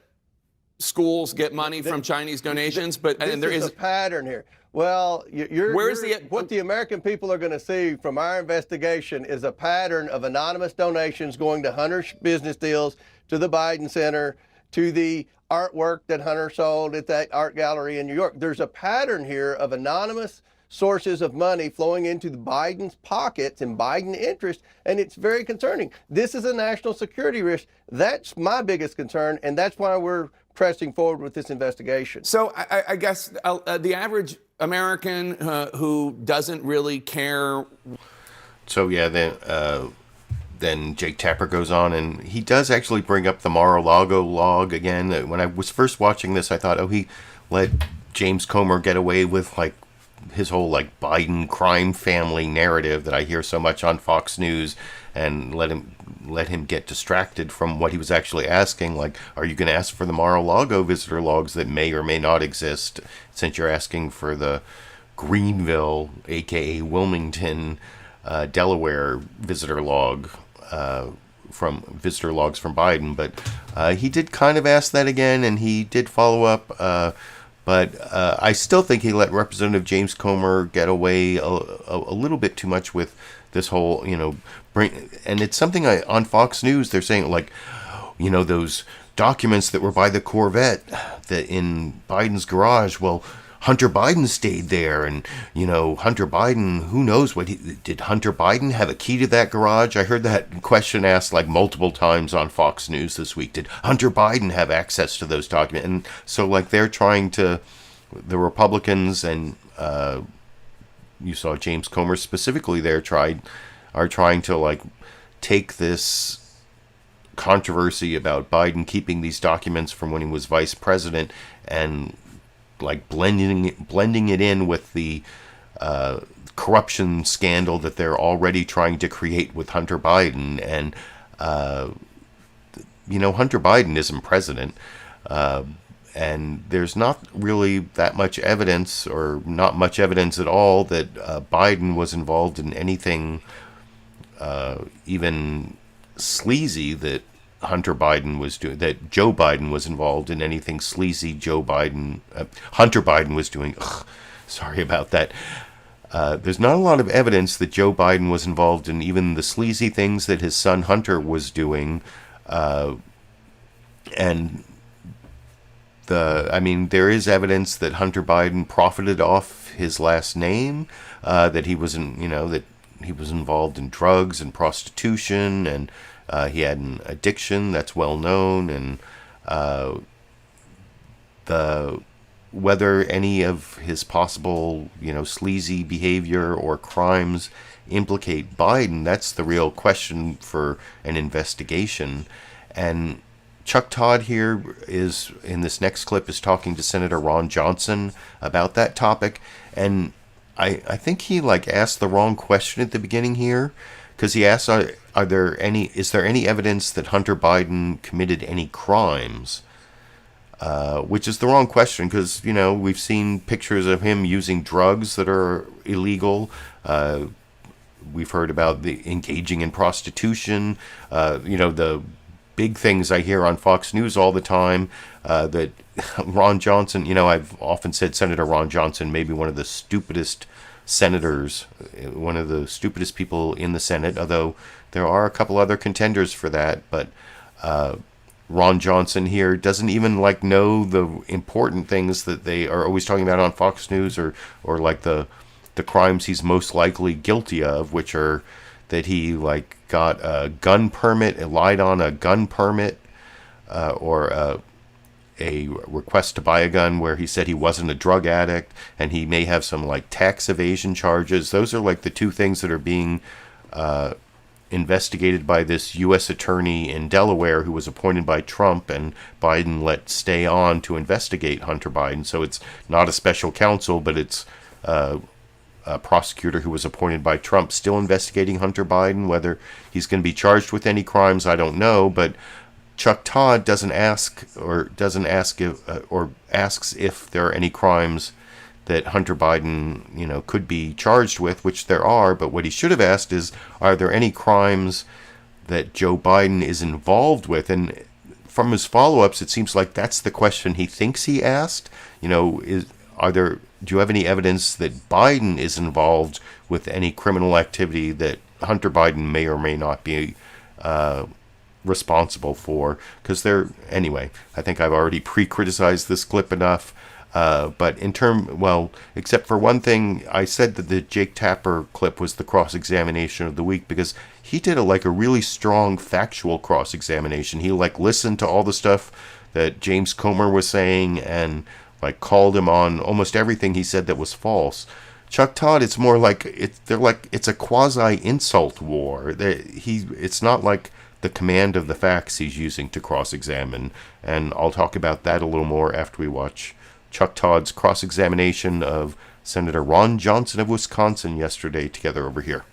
schools get money from Chinese donations, but there is a pattern here. Well, what the American people are going to see from our investigation is a pattern of anonymous donations going to Hunter's business deals, to the Biden Center, to the artwork that Hunter sold at that art gallery in New York. There's a pattern here of anonymous sources of money flowing into the Biden's pockets and Biden interest, and it's very concerning. This is a national security risk. That's my biggest concern, and that's why we're pressing forward with this investigation. So I guess the average American who doesn't really care. So yeah, then Jake Tapper goes on, and he does actually bring up the Mar-a-Lago log again. When I was first watching this, I thought, oh, he let James Comer get away with his whole Biden crime family narrative that I hear so much on Fox News, and let him get distracted from what he was actually asking. Are you going to ask for the Mar-a-Lago visitor logs that may or may not exist, since you're asking for the Greenville, aka Wilmington, Delaware visitor log from Biden? But he did kind of ask that again, and he did follow up. But I still think he let Representative James Comer get away a little bit too much with this whole, and it's something on Fox News, they're saying, those documents that were by the Corvette that in Biden's garage, well, Hunter Biden stayed there, and, Hunter Biden, who knows did Hunter Biden have a key to that garage? I heard that question asked multiple times on Fox News this week. Did Hunter Biden have access to those documents? And so they're trying to, the Republicans, and you saw James Comer specifically there, are trying to take this controversy about Biden keeping these documents from when he was vice president and like blending it in with the corruption scandal that they're already trying to create with Hunter Biden. And Hunter Biden isn't president, and there's not really that much evidence, or not much evidence at all, that Biden was involved in anything even sleazy that Hunter Biden was doing, that Joe Biden was involved in anything sleazy Hunter Biden was doing. Ugh, sorry about that. There's not a lot of evidence that Joe Biden was involved in even the sleazy things that his son Hunter was doing. There is evidence that Hunter Biden profited off his last name, that he was involved in drugs and prostitution, and he had an addiction that's well known, and whether any of his possible, sleazy behavior or crimes implicate Biden, that's the real question for an investigation. And Chuck Todd here is, in this next clip, is talking to Senator Ron Johnson about that topic, and I think he asked the wrong question at the beginning here, because he asked, is there any evidence that Hunter Biden committed any crimes? Which is the wrong question, because, we've seen pictures of him using drugs that are illegal. We've heard about the engaging in prostitution. The big things I hear on Fox News all the time, that Ron Johnson, I've often said Senator Ron Johnson may be one of the stupidest senators, one of the stupidest people in the Senate, although there are a couple other contenders for that. But Ron Johnson here doesn't even know the important things that they are always talking about on Fox News, or the crimes he's most likely guilty of, which are that he got a gun permit, lied on a gun permit, or a request to buy a gun where he said he wasn't a drug addict, and he may have some tax evasion charges. Those are the two things that are being investigated by this U.S. attorney in Delaware who was appointed by Trump and Biden let stay on to investigate Hunter Biden. So it's not a special counsel, but it's a prosecutor who was appointed by Trump still investigating Hunter Biden. Whether he's going to be charged with any crimes, I don't know, but Chuck Todd asks if there are any crimes that Hunter Biden, could be charged with, which there are. But what he should have asked is, are there any crimes that Joe Biden is involved with? And from his follow-ups, it seems like that's the question he thinks he asked. Do you have any evidence that Biden is involved with any criminal activity that Hunter Biden may or may not be responsible for? Because anyway, I think I've already pre-criticized this clip enough. But except for one thing, I said that the Jake Tapper clip was the cross-examination of the week because he did a really strong factual cross-examination. He listened to all the stuff that James Comer was saying and called him on almost everything he said that was false. Chuck Todd, it's more it's a quasi-insult war. It's not the command of the facts he's using to cross-examine, and I'll talk about that a little more after we watch Chuck Todd's cross-examination of Senator Ron Johnson of Wisconsin yesterday together over here.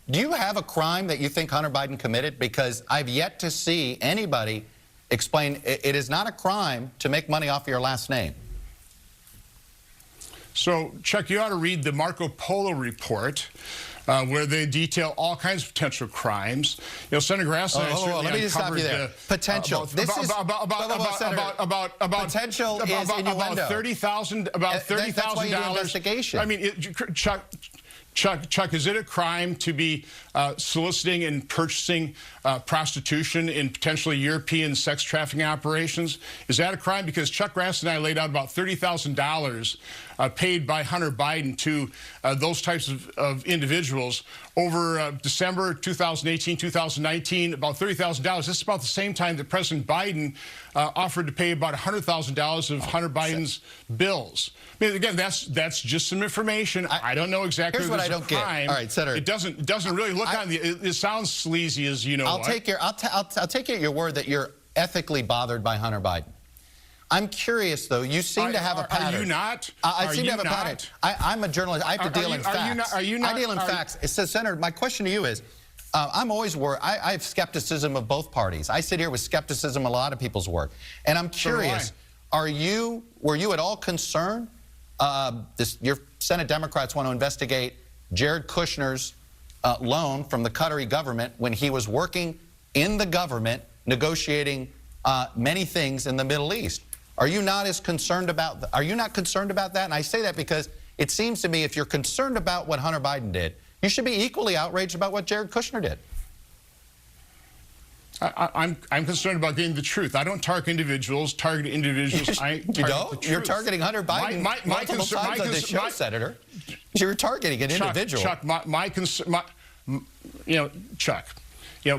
Do you have a crime that you think Hunter Biden committed? Because I've yet to see anybody explain it is not a crime to make money off your last name. So, Chuck, you ought to read the Marco Polo report, where they detail all kinds of potential crimes. Senator Grass and I certainly let me just stop you there. Potential. Potential is innuendo. About $30,000. That's why you do investigation. I mean, Chuck, is it a crime to be soliciting and purchasing prostitution in potentially European sex trafficking operations? Is that a crime? Because Chuck Grass and I laid out about $30,000 paid by Hunter Biden to those types of individuals over December 2018, 2019, about $30,000. This is about the same time that President Biden offered to pay about $100,000 of Hunter Biden's bills. I mean, again, that's just some information. I don't know exactly. Here's what I don't get. All right, Senator. It doesn't really look on the. It sounds sleazy, as you know. I'll take your word that you're ethically bothered by Hunter Biden. I'm curious, though. You seem to have a pattern. Are you not? I seem to have a pattern. I'm a journalist. I have to deal in facts. Are you not? I deal in facts. It says, Senator, my question to you is, I'm always worried. I have skepticism of both parties. I sit here with skepticism of a lot of people's work. And I'm curious, were you at all concerned? Your Senate Democrats want to investigate Jared Kushner's loan from the Qatari government when he was working in the government negotiating many things in the Middle East. Are you not as concerned about? Are you not concerned about that? And I say that because it seems to me if you're concerned about what Hunter Biden did, you should be equally outraged about what Jared Kushner did. I'm concerned about getting the truth. I don't target individuals. You don't? You're targeting Hunter Biden multiple times on this show, Senator. You're targeting an individual. Chuck, my concern, Chuck.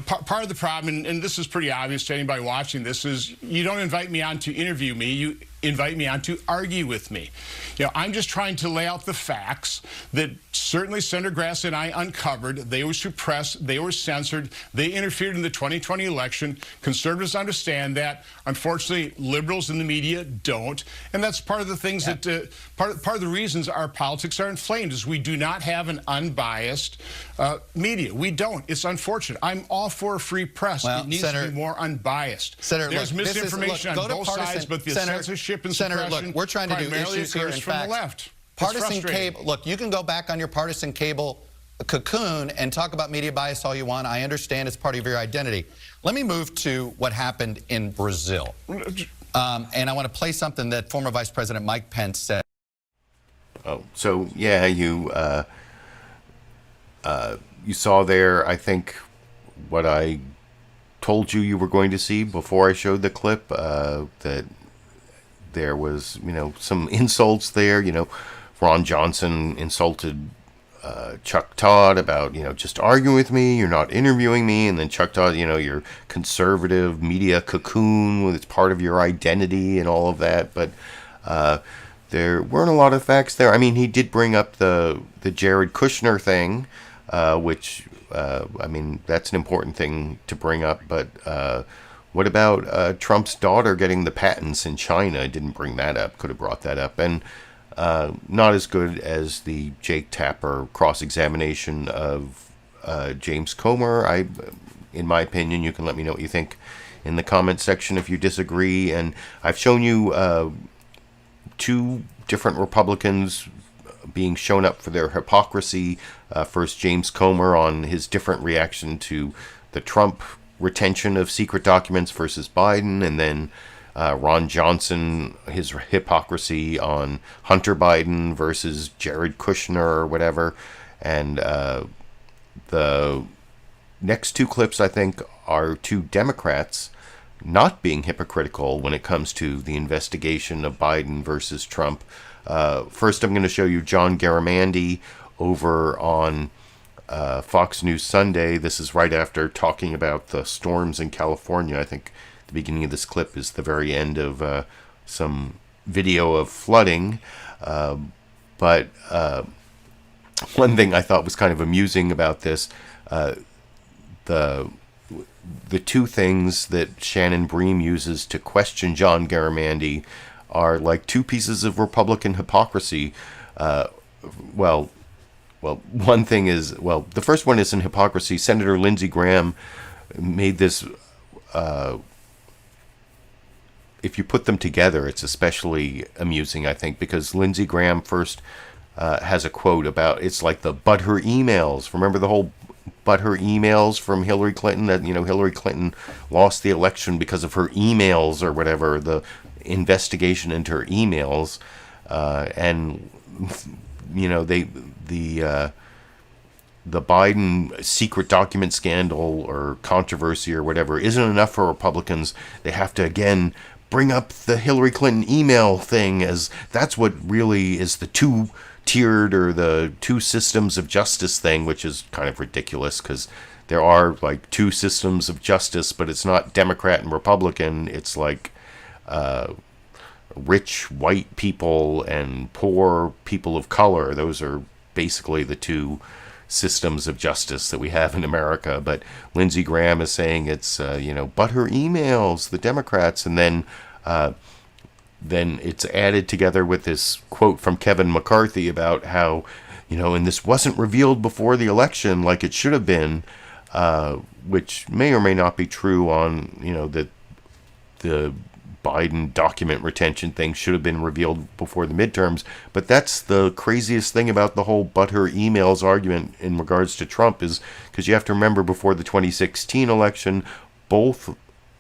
Part of the problem, and this is pretty obvious to anybody watching this, is you don't invite me on to interview me. You invite me on to argue with me. I'm just trying to lay out the facts that certainly Senator Grassley and I uncovered. They were suppressed. They were censored. They interfered in the 2020 election. Conservatives understand that. Unfortunately, liberals in the media don't. And that's part of the things that, part of the reasons our politics are inflamed is we do not have an unbiased media. We don't. It's unfortunate. I'm all for a free press. It needs to be more unbiased. Senator, there's misinformation on both sides, but the censorship and suppression look, we're trying to do issues here in from facts. The left. Partisan cable. Look, you can go back on your partisan cable cocoon and talk about media bias all you want. I understand it's part of your identity. Let me move to what happened in Brazil. And I want to play something that former Vice President Mike Pence said. Oh, so yeah, you saw there, I think, what I told you were going to see before I showed the clip, that there was, some insults there. Ron Johnson insulted Chuck Todd about, just arguing with me, you're not interviewing me. And then Chuck Todd, your conservative media cocoon, it's part of your identity and all of that. But there weren't a lot of facts there. I mean, he did bring up the Jared Kushner thing, which, that's an important thing to bring up. But what about Trump's daughter getting the patents in China? Didn't bring that up. Could have brought that up. And not as good as the Jake Tapper cross-examination of James Comer. In my opinion, you can let me know what you think in the comment section if you disagree. And I've shown you two different Republicans being shown up for their hypocrisy. First, James Comer on his different reaction to the Trump retention of secret documents versus Biden, and then Ron Johnson, his hypocrisy on Hunter Biden versus Jared Kushner or whatever. And the next two clips, I think, are two Democrats not being hypocritical when it comes to the investigation of Biden versus Trump. First, I'm going to show you John Garamendi over on Fox News Sunday. This is right after talking about the storms in California. I think the beginning of this clip is the very end of some video of flooding. But one thing I thought was kind of amusing about this, the two things that Shannon Bream uses to question John Garamendi are like two pieces of Republican hypocrisy. Well, one thing is, the first one isn't hypocrisy. Senator Lindsey Graham made this, if you put them together, it's especially amusing, I think, because Lindsey Graham first has a quote about, it's like the but her emails. Remember the whole but her emails from Hillary Clinton, that, Hillary Clinton lost the election because of her emails or whatever, the investigation into her emails. And the Biden secret document scandal or controversy or whatever isn't enough for Republicans. They have to, again, bring up the Hillary Clinton email thing, as that's what really is the two-tiered or the two systems of justice thing, which is kind of ridiculous because there are like two systems of justice, but it's not Democrat and Republican. It's like rich white people and poor people of color. Those are basically the two systems of justice that we have in America. But Lindsey Graham is saying it's, but her emails, the Democrats, and then it's added together with this quote from Kevin McCarthy about how, and this wasn't revealed before the election like it should have been, which may or may not be true on, that the Biden document retention thing should have been revealed before the midterms. But that's the craziest thing about the whole but her emails argument in regards to Trump, is because you have to remember, before the 2016 election, both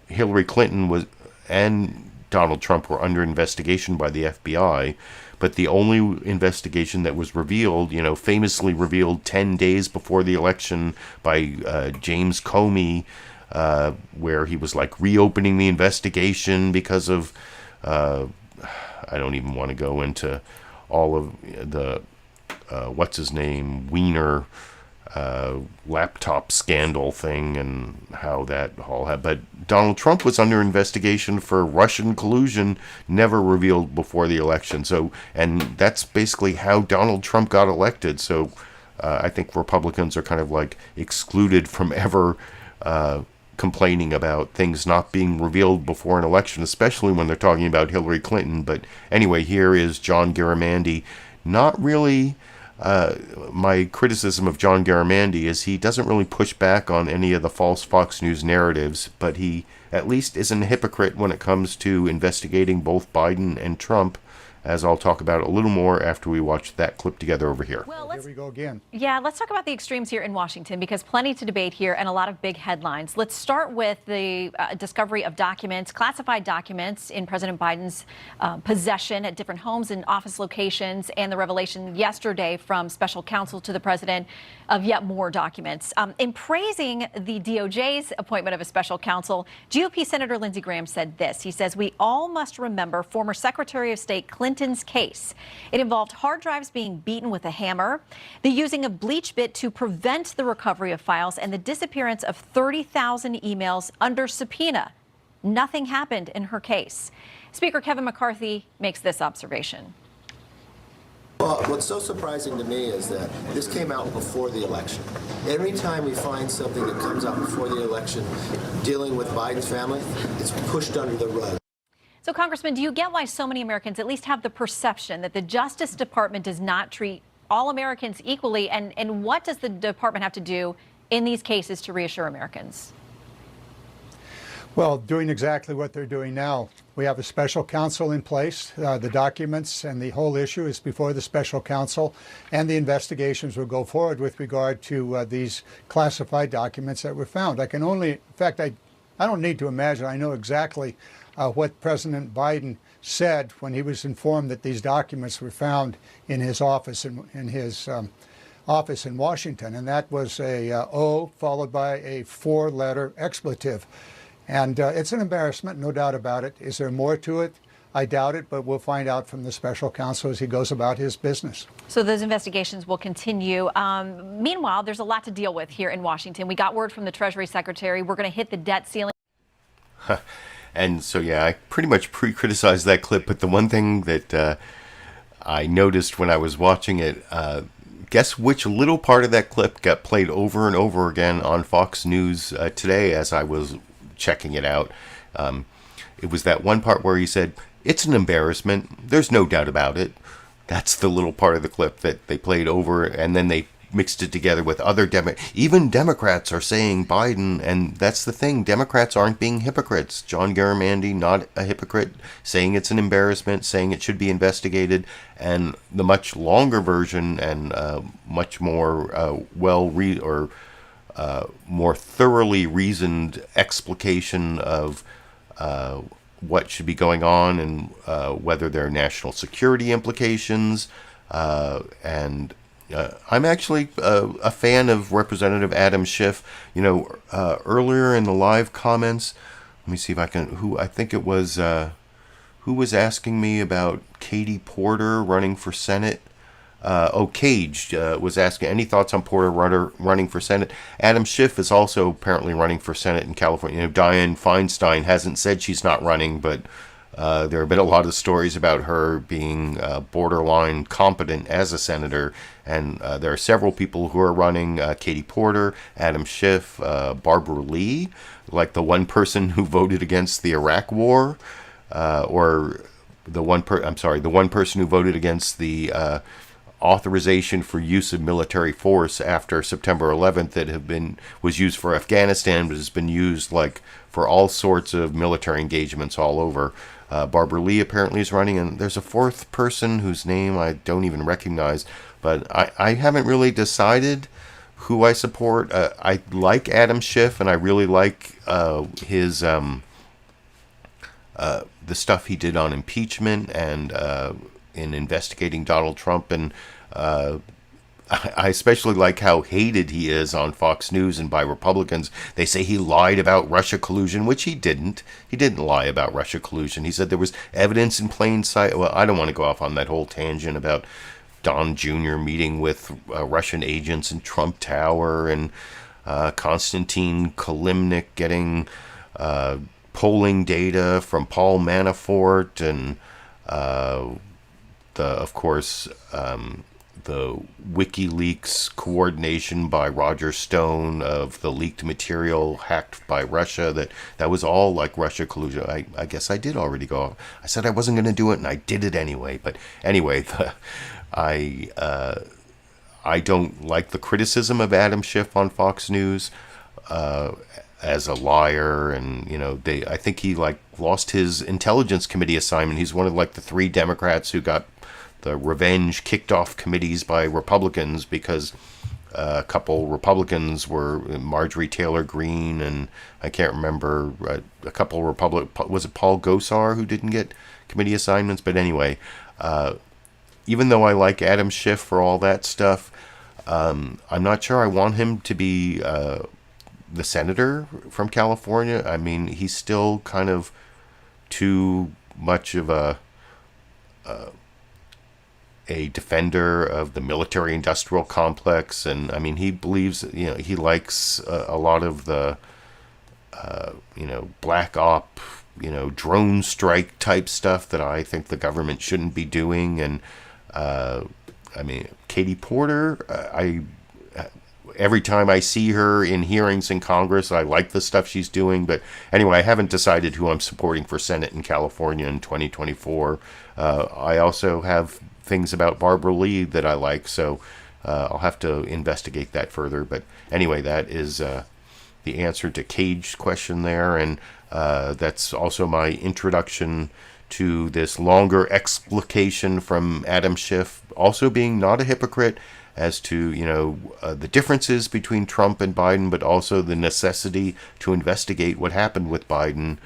Hillary Clinton and Donald Trump were under investigation by the FBI. But the only investigation that was revealed, famously revealed 10 days before the election by James Comey, where he was like reopening the investigation because of, I don't even want to go into all of the, what's his name, Wiener laptop scandal thing and how that all had. But Donald Trump was under investigation for Russian collusion, never revealed before the election. So, and that's basically how Donald Trump got elected. So I think Republicans are kind of like excluded from ever complaining about things not being revealed before an election, especially when they're talking about Hillary Clinton. But anyway, here is John Garamendi. Not really. My criticism of John Garamendi is he doesn't really push back on any of the false Fox News narratives, but he at least isn't a hypocrite when it comes to investigating both Biden and Trump, as I'll talk about a little more after we watch that clip together over here. Well, Here we go again. Yeah, let's talk about the extremes here in Washington, because plenty to debate here and a lot of big headlines. Let's start with the discovery of documents, classified documents in President Biden's possession at different homes and office locations, and the revelation yesterday from special counsel to the president of yet more documents. In praising the DOJ's appointment of a special counsel, GOP Senator Lindsey Graham said this. He says, "We all must remember former Secretary of State Clinton's case. It involved hard drives being beaten with a hammer, the using of bleach bit to prevent the recovery of files, and the disappearance of 30,000 emails under subpoena. Nothing happened in her case." Speaker Kevin McCarthy makes this observation. Well, what's so surprising to me is that this came out before the election. Every time we find something that comes out before the election dealing with Biden's family, it's pushed under the rug. So, Congressman, do you get why so many Americans at least have the perception that the Justice Department does not treat all Americans equally? And what does the department have to do in these cases to reassure Americans? Well, doing exactly what they're doing now. We have a special counsel in place. The documents and the whole issue is before the special counsel, and the investigations will go forward with regard to these classified documents that were found. I can only, in fact, I don't need to imagine. I know exactly what President Biden said when he was informed that these documents were found in his office office in Washington, and that was a O followed by a 4-letter expletive. And it's an embarrassment, no doubt about it. Is there more to it? I doubt it, but we'll find out from the special counsel as he goes about his business. So those investigations will continue. Meanwhile, there's a lot to deal with here in Washington. We got word from the Treasury Secretary. We're going to hit the debt ceiling. And so, yeah, I pretty much pre-criticized that clip, but the one thing that I noticed when I was watching it, guess which little part of that clip got played over and over again on Fox News today as I was checking it out. It was that one part where he said, "It's an embarrassment. There's no doubt about it." That's the little part of the clip that they played over, and then they mixed it together with other even Democrats are saying Biden, and that's the thing. Democrats aren't being hypocrites. John Garamendi, not a hypocrite, saying it's an embarrassment, saying it should be investigated, and the much longer version and much more more thoroughly reasoned explication of what should be going on and whether there are national security implications. I'm actually a fan of Representative Adam Schiff. Earlier in the live comments, let me see if I can, who was asking me about Katie Porter running for Senate? Caged was asking any thoughts on Porter running for Senate. Adam Schiff is also apparently running for Senate in California. Dianne Feinstein hasn't said she's not running, but There have been a lot of stories about her being borderline competent as a senator, and there are several people who are running: Katie Porter, Adam Schiff, Barbara Lee, like the one person who voted against the Iraq War, or the one person who voted against the authorization for use of military force after September 11th that was used for Afghanistan, but has been used like for all sorts of military engagements all over. Barbara Lee apparently is running, and there's a fourth person whose name I don't even recognize, but I haven't really decided who I support. I like Adam Schiff, and I really like his the stuff he did on impeachment and in investigating Donald Trump, and I especially like how hated he is on Fox News and by Republicans. They say he lied about Russia collusion, which he didn't. He didn't lie about Russia collusion. He said there was evidence in plain sight. Well, I don't want to go off on that whole tangent about Don Jr. meeting with Russian agents in Trump Tower, and Konstantin Kalimnik getting polling data from Paul Manafort, and of course, the WikiLeaks coordination by Roger Stone of the leaked material hacked by Russia, that was all like Russia collusion. I guess I did already go off. I said I wasn't going to do it, and I did it anyway. But anyway, I don't like the criticism of Adam Schiff on Fox News as a liar, and I think he lost his Intelligence Committee assignment. He's one of the 3 Democrats who got the revenge kicked off committees by Republicans because a couple Republicans were Marjorie Taylor Greene, and I can't remember a couple was it Paul Gosar who didn't get committee assignments? But anyway, even though I like Adam Schiff for all that stuff, I'm not sure I want him to be the senator from California. I mean, he's still kind of too much of a defender of the military-industrial complex, and I mean, he believes, he likes a lot of the, black op, drone strike type stuff that I think the government shouldn't be doing, and I mean, Katie Porter, every time I see her in hearings in Congress, I like the stuff she's doing. But anyway, I haven't decided who I'm supporting for Senate in California in 2024. I also have things about Barbara Lee that I like, so I'll have to investigate that further. But anyway, that is the answer to Cage's question there, and that's also my introduction to this longer explication from Adam Schiff, also being not a hypocrite, as to the differences between Trump and Biden, but also the necessity to investigate what happened with Biden,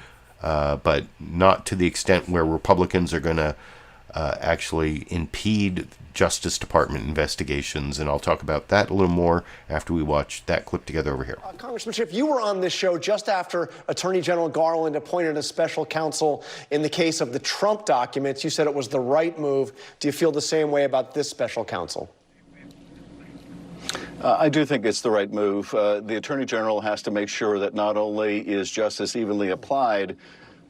but not to the extent where Republicans are going to actually impede Justice Department investigations. And I'll talk about that a little more after we watch that clip together over here. Congressman Schiff, you were on this show just after Attorney General Garland appointed a special counsel in the case of the Trump documents. You said it was the right move. Do you feel the same way about this special counsel? I do think it's the right move. The Attorney General has to make sure that not only is justice evenly applied,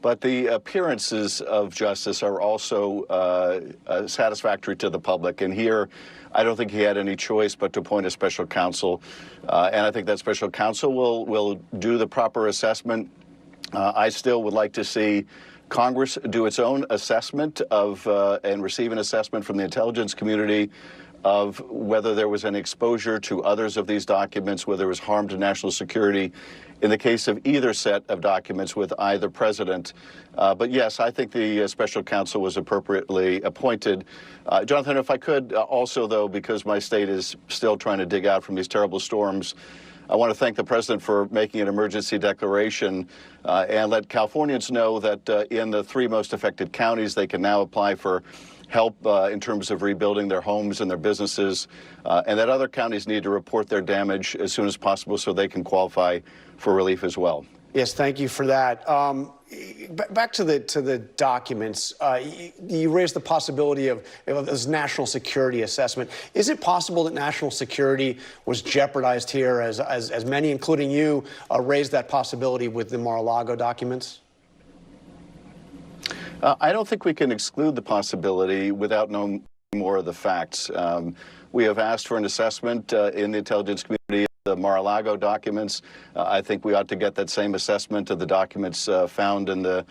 but the appearances of justice are also satisfactory to the public. And here, I don't think he had any choice but to appoint a special counsel. And I think that special counsel will do the proper assessment. I still would like to see Congress do its own assessment of and receive an assessment from the intelligence community of whether there was an exposure to others of these documents, whether there was harm to national security in the case of either set of documents with either president. But yes, I think the special counsel was appropriately appointed. Jonathan, if I could also, though, because my state is still trying to dig out from these terrible storms, I want to thank the president for making an emergency declaration and let Californians know that in the 3 most affected counties, they can now apply for help in terms of rebuilding their homes and their businesses, and that other counties need to report their damage as soon as possible so they can qualify for relief as well. Yes, thank you for that. Back to the documents, you raised the possibility of this national security assessment. Is it possible that national security was jeopardized here, as many, including you, raised that possibility with the Mar-a-Lago documents? I don't think we can exclude the possibility without knowing more of the facts. We have asked for an assessment in the intelligence community of the Mar-a-Lago documents. I think we ought to get that same assessment of the documents found in the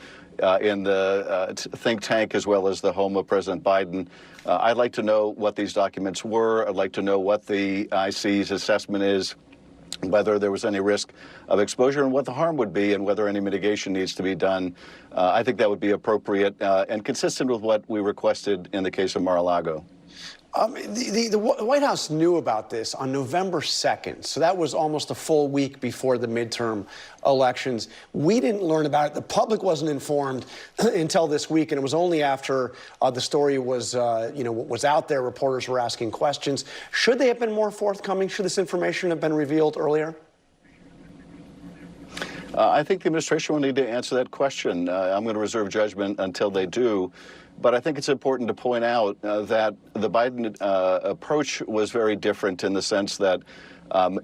think tank as well as the home of President Biden. I'd like to know what these documents were. I'd like to know what the IC's assessment is, whether there was any risk of exposure and what the harm would be and whether any mitigation needs to be done. I think that would be appropriate and consistent with what we requested in the case of Mar-a-Lago. The White House knew about this on November 2nd, so that was almost a full week before the midterm elections. We didn't learn about it. The public wasn't informed until this week, and it was only after the story was out there, reporters were asking questions. Should they have been more forthcoming? Should this information have been revealed earlier? I think the administration will need to answer that question. I'm going to reserve judgment until they do. But I think it's important to point out that the Biden approach was very different in the sense that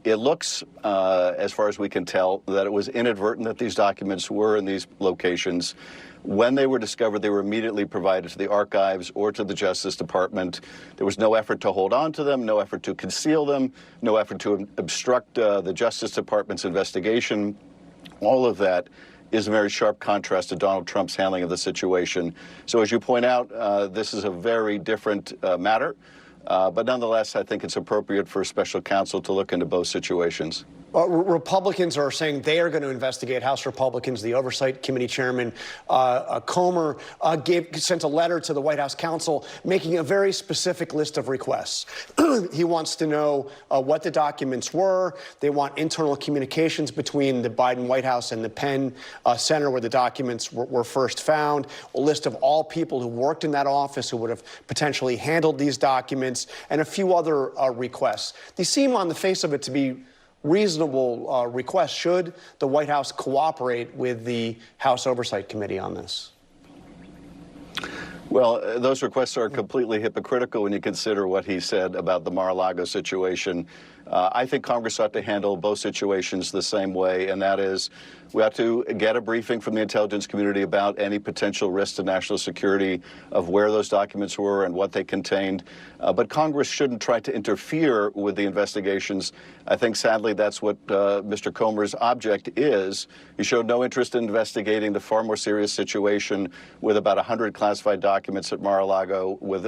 it looks, as far as we can tell, that it was inadvertent that these documents were in these locations. When they were discovered, they were immediately provided to the archives or to the Justice Department. There was no effort to hold on to them, no effort to conceal them, no effort to obstruct the Justice Department's investigation. All of that is a very sharp contrast to Donald Trump's handling of the situation. So as you point out, this is a very different matter. But nonetheless, I think it's appropriate for a special counsel to look into both situations. Republicans are saying they are going to investigate. House Republicans, the Oversight Committee Chairman Comer sent a letter to the White House counsel making a very specific list of requests. He wants to know what the documents were. They want internal communications between the Biden White House and the Penn Center where the documents were first found, a list of all people who worked in that office who would have potentially handled these documents, and a few other requests. These seem on the face of it to be reasonable requests. Should the White House cooperate with the House Oversight Committee on this? Well, those requests are completely hypocritical when you consider what he said about the Mar-a-Lago situation. I think Congress ought to handle both situations the same way, and that is we ought to get a briefing from the intelligence community about any potential risk to national security of where those documents were and what they contained. But Congress shouldn't try to interfere with the investigations. I think, sadly, that's what Mr. Comer's object is. He showed no interest in investigating the far more serious situation with about 100 classified documents at Mar-a-Lago with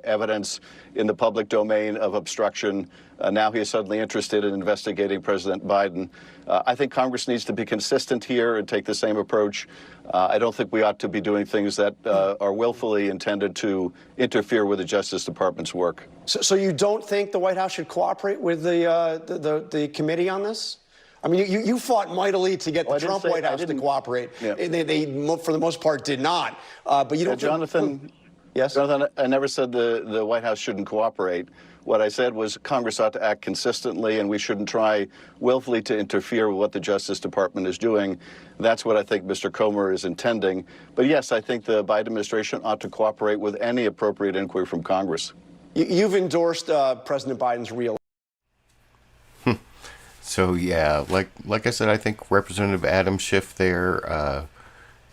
evidence in the public domain of obstruction. Now he is suddenly interested in investigating President Biden. I think Congress needs to be consistent here and take the same approach. I don't think we ought to be doing things that are willfully intended to interfere with the Justice Department's work. So you don't think the White House should cooperate with the committee on this? I mean, you fought mightily to get the Trump White House to cooperate. Yeah. They, for the most part, did not. But you don't, Jonathan. Yes, Jonathan. I never said the White House shouldn't cooperate. What I said was Congress ought to act consistently, and we shouldn't try willfully to interfere with what the Justice Department is doing. That's what I think Mr. Comer is intending. But yes, I think the Biden administration ought to cooperate with any appropriate inquiry from Congress. You've endorsed President Biden's reelection. So yeah, like I said, I think Representative Adam Schiff there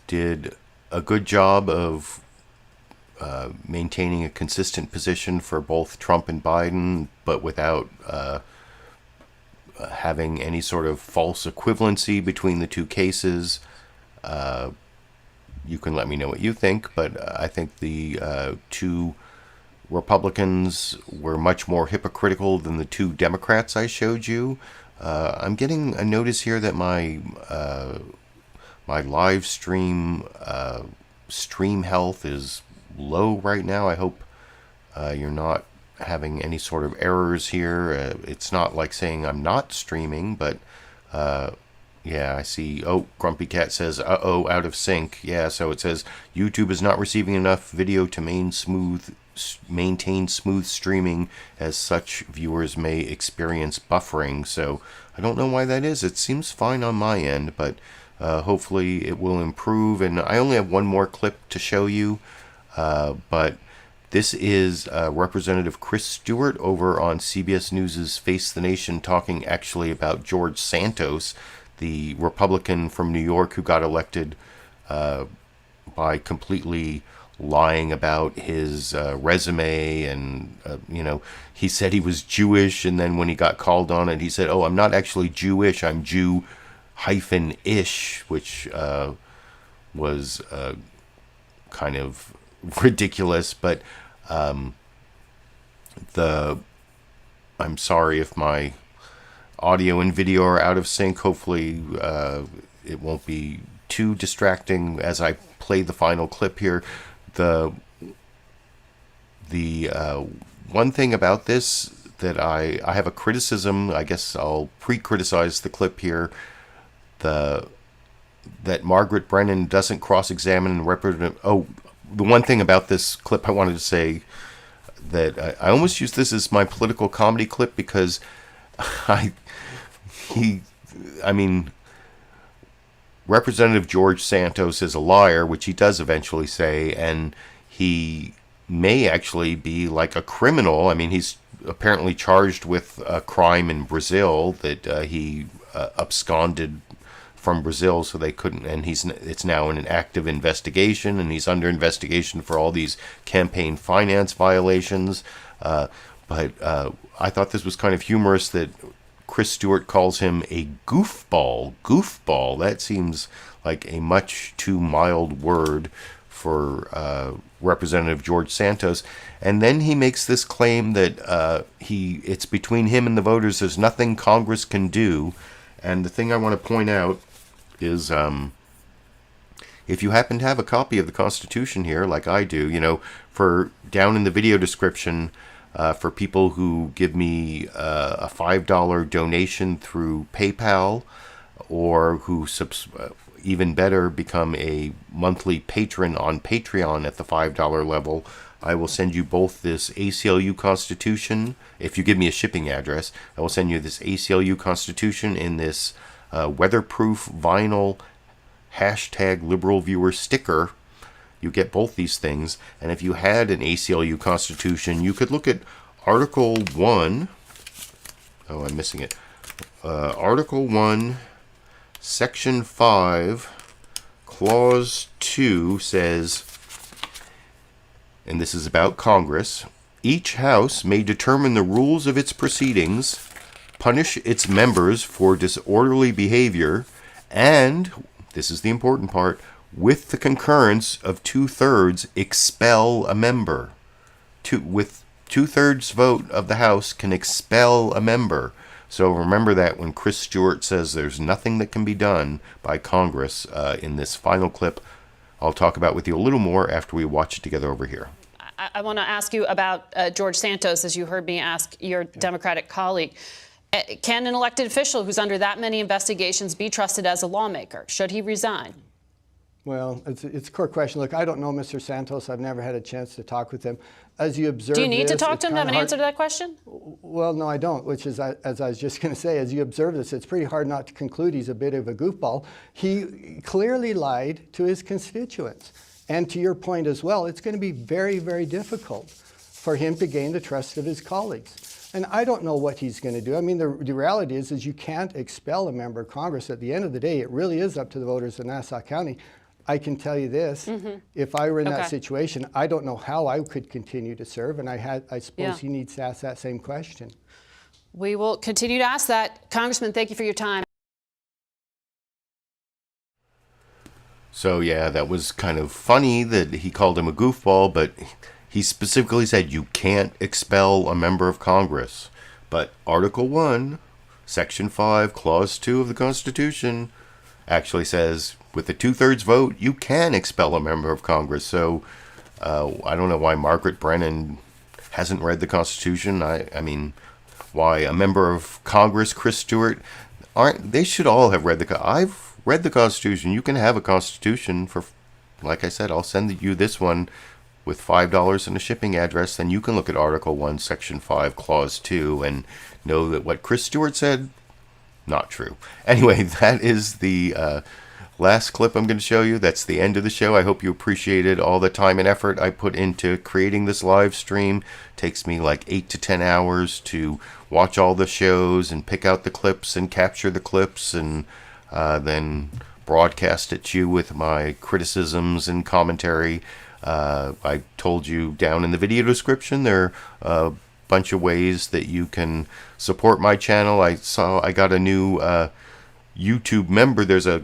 did a good job of maintaining a consistent position for both Trump and Biden, but without having any sort of false equivalency between the two cases. You can let me know what you think, but I think the two Republicans were much more hypocritical than the two Democrats I showed you. I'm getting a notice here that my live stream health is low right now. I hope you're not having any sort of errors here. It's not like saying I'm not streaming, but yeah, I see. Oh, Grumpy Cat says, uh-oh, out of sync. Yeah, so it says YouTube is not receiving enough video to maintain smooth streaming. As such, viewers may experience buffering. So I don't know why that is. It seems fine on my end, but hopefully it will improve. And I only have one more clip to show you. But this is Representative Chris Stewart over on CBS News' Face the Nation talking actually about George Santos, the Republican from New York who got elected, by completely lying about his resume, and he said he was Jewish, and then when he got called on it, he said, "Oh, I'm not actually Jewish. I'm Jew-ish," which was kind of ridiculous. But I'm sorry if my audio and video are out of sync. Hopefully it won't be too distracting as I play the final clip here. The one thing about this that I have a criticism, I guess I'll pre-criticize the clip here, that Margaret Brennan doesn't cross-examine and represent. Oh, the one thing about this clip I wanted to say, that I almost use this as my political comedy clip, because Representative George Santos is a liar, which he does eventually say, and he may actually be like a criminal. I mean, he's apparently charged with a crime in Brazil that he absconded from Brazil, so they couldn't, and it's now in an active investigation, and he's under investigation for all these campaign finance violations. But I thought this was kind of humorous that Chris Stewart calls him a goofball. Goofball, that seems like a much too mild word for Representative George Santos. And then he makes this claim that it's between him and the voters. There's nothing Congress can do. And the thing I want to point out is, if you happen to have a copy of the Constitution here, like I do, for down in the video description, for people who give me a $5 donation through PayPal, or who even better, become a monthly patron on Patreon at the $5 level, I will send you both this ACLU Constitution. If you give me a shipping address, I will send you this ACLU Constitution in this weatherproof vinyl #LiberalViewer sticker. You get both these things, and if you had an ACLU Constitution, you could look at Article 1. Oh, I'm missing it. Article 1, Section 5, Clause 2 says, and this is about Congress, each House may determine the rules of its proceedings, punish its members for disorderly behavior, and, this is the important part, with the concurrence of 2/3, expel a member. With 2/3 vote of the House can expel a member. So remember that when Chris Stewart says there's nothing that can be done by Congress in this final clip. I'll talk about with you a little more after we watch it together over here. I want to ask you about George Santos, as you heard me ask your Democratic colleague. Can an elected official who's under that many investigations be trusted as a lawmaker? Should he resign? Well, it's a core question. Look, I don't know Mr. Santos. I've never had a chance to talk with him. As you observe, do you need to talk to him to have an answer to that question? Well, no, I don't, which is, as I was just going to say, as you observe this, it's pretty hard not to conclude he's a bit of a goofball. He clearly lied to his constituents. And to your point as well, it's going to be very, very difficult for him to gain the trust of his colleagues. And I don't know what he's going to do. I mean, the reality is you can't expel a member of Congress. At the end of the day, it really is up to the voters of Nassau County. I can tell you this, if I were in that situation, I don't know how I could continue to serve, and I suppose he needs to ask that same question. We will continue to ask that. Congressman, thank you for your time. So yeah, that was kind of funny that he called him a goofball, but he specifically said you can't expel a member of Congress. But Article 1, Section 5, Clause 2 of the Constitution actually says with a 2/3 vote, you can expel a member of Congress. So I don't know why Margaret Brennan hasn't read the Constitution. I mean, why a member of Congress, Chris Stewart, they should all have read I've read the Constitution. You can have a Constitution for, like I said, I'll send you this one with $5 and a shipping address. Then you can look at Article 1, Section 5, Clause 2 and know that what Chris Stewart said, not true. Anyway, that is the last clip I'm going to show you. That's the end of the show. I hope you appreciated all the time and effort I put into creating this live stream. It takes me like 8 to 10 hours to watch all the shows and pick out the clips and capture the clips and then broadcast at you with my criticisms and commentary. I told you down in the video description there are a bunch of ways that you can support my channel. I got a new YouTube member. There's a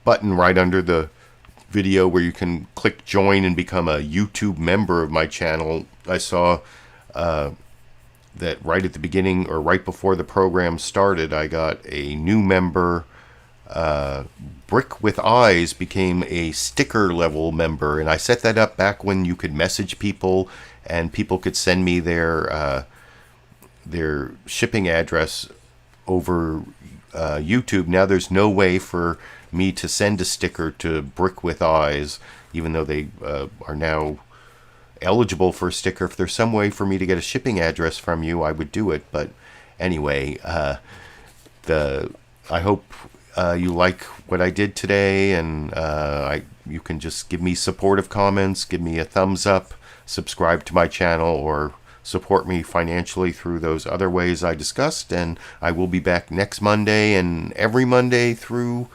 button right under the video where you can click join and become a YouTube member of my channel. I saw that right at the beginning or right before the program started, I got a new member. Brick with Eyes became a sticker level member, and I set that up back when you could message people and people could send me their shipping address over YouTube. Now there's no way for me to send a sticker to Brick with Eyes, even though they are now eligible for a sticker. If there's some way for me to get a shipping address from you, I would do it. But anyway, I hope you like what I did today, and you can just give me supportive comments, give me a thumbs up, subscribe to my channel, or support me financially through those other ways I discussed. And I will be back next Monday and every Monday through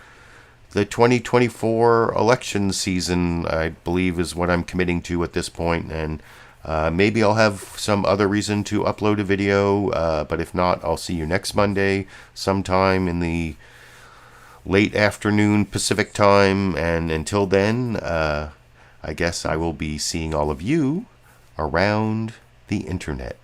the 2024 election season, I believe, is what I'm committing to at this point. And maybe I'll have some other reason to upload a video, but if not, I'll see you next Monday sometime in the late afternoon Pacific time. And until then, I guess I will be seeing all of you around the internet.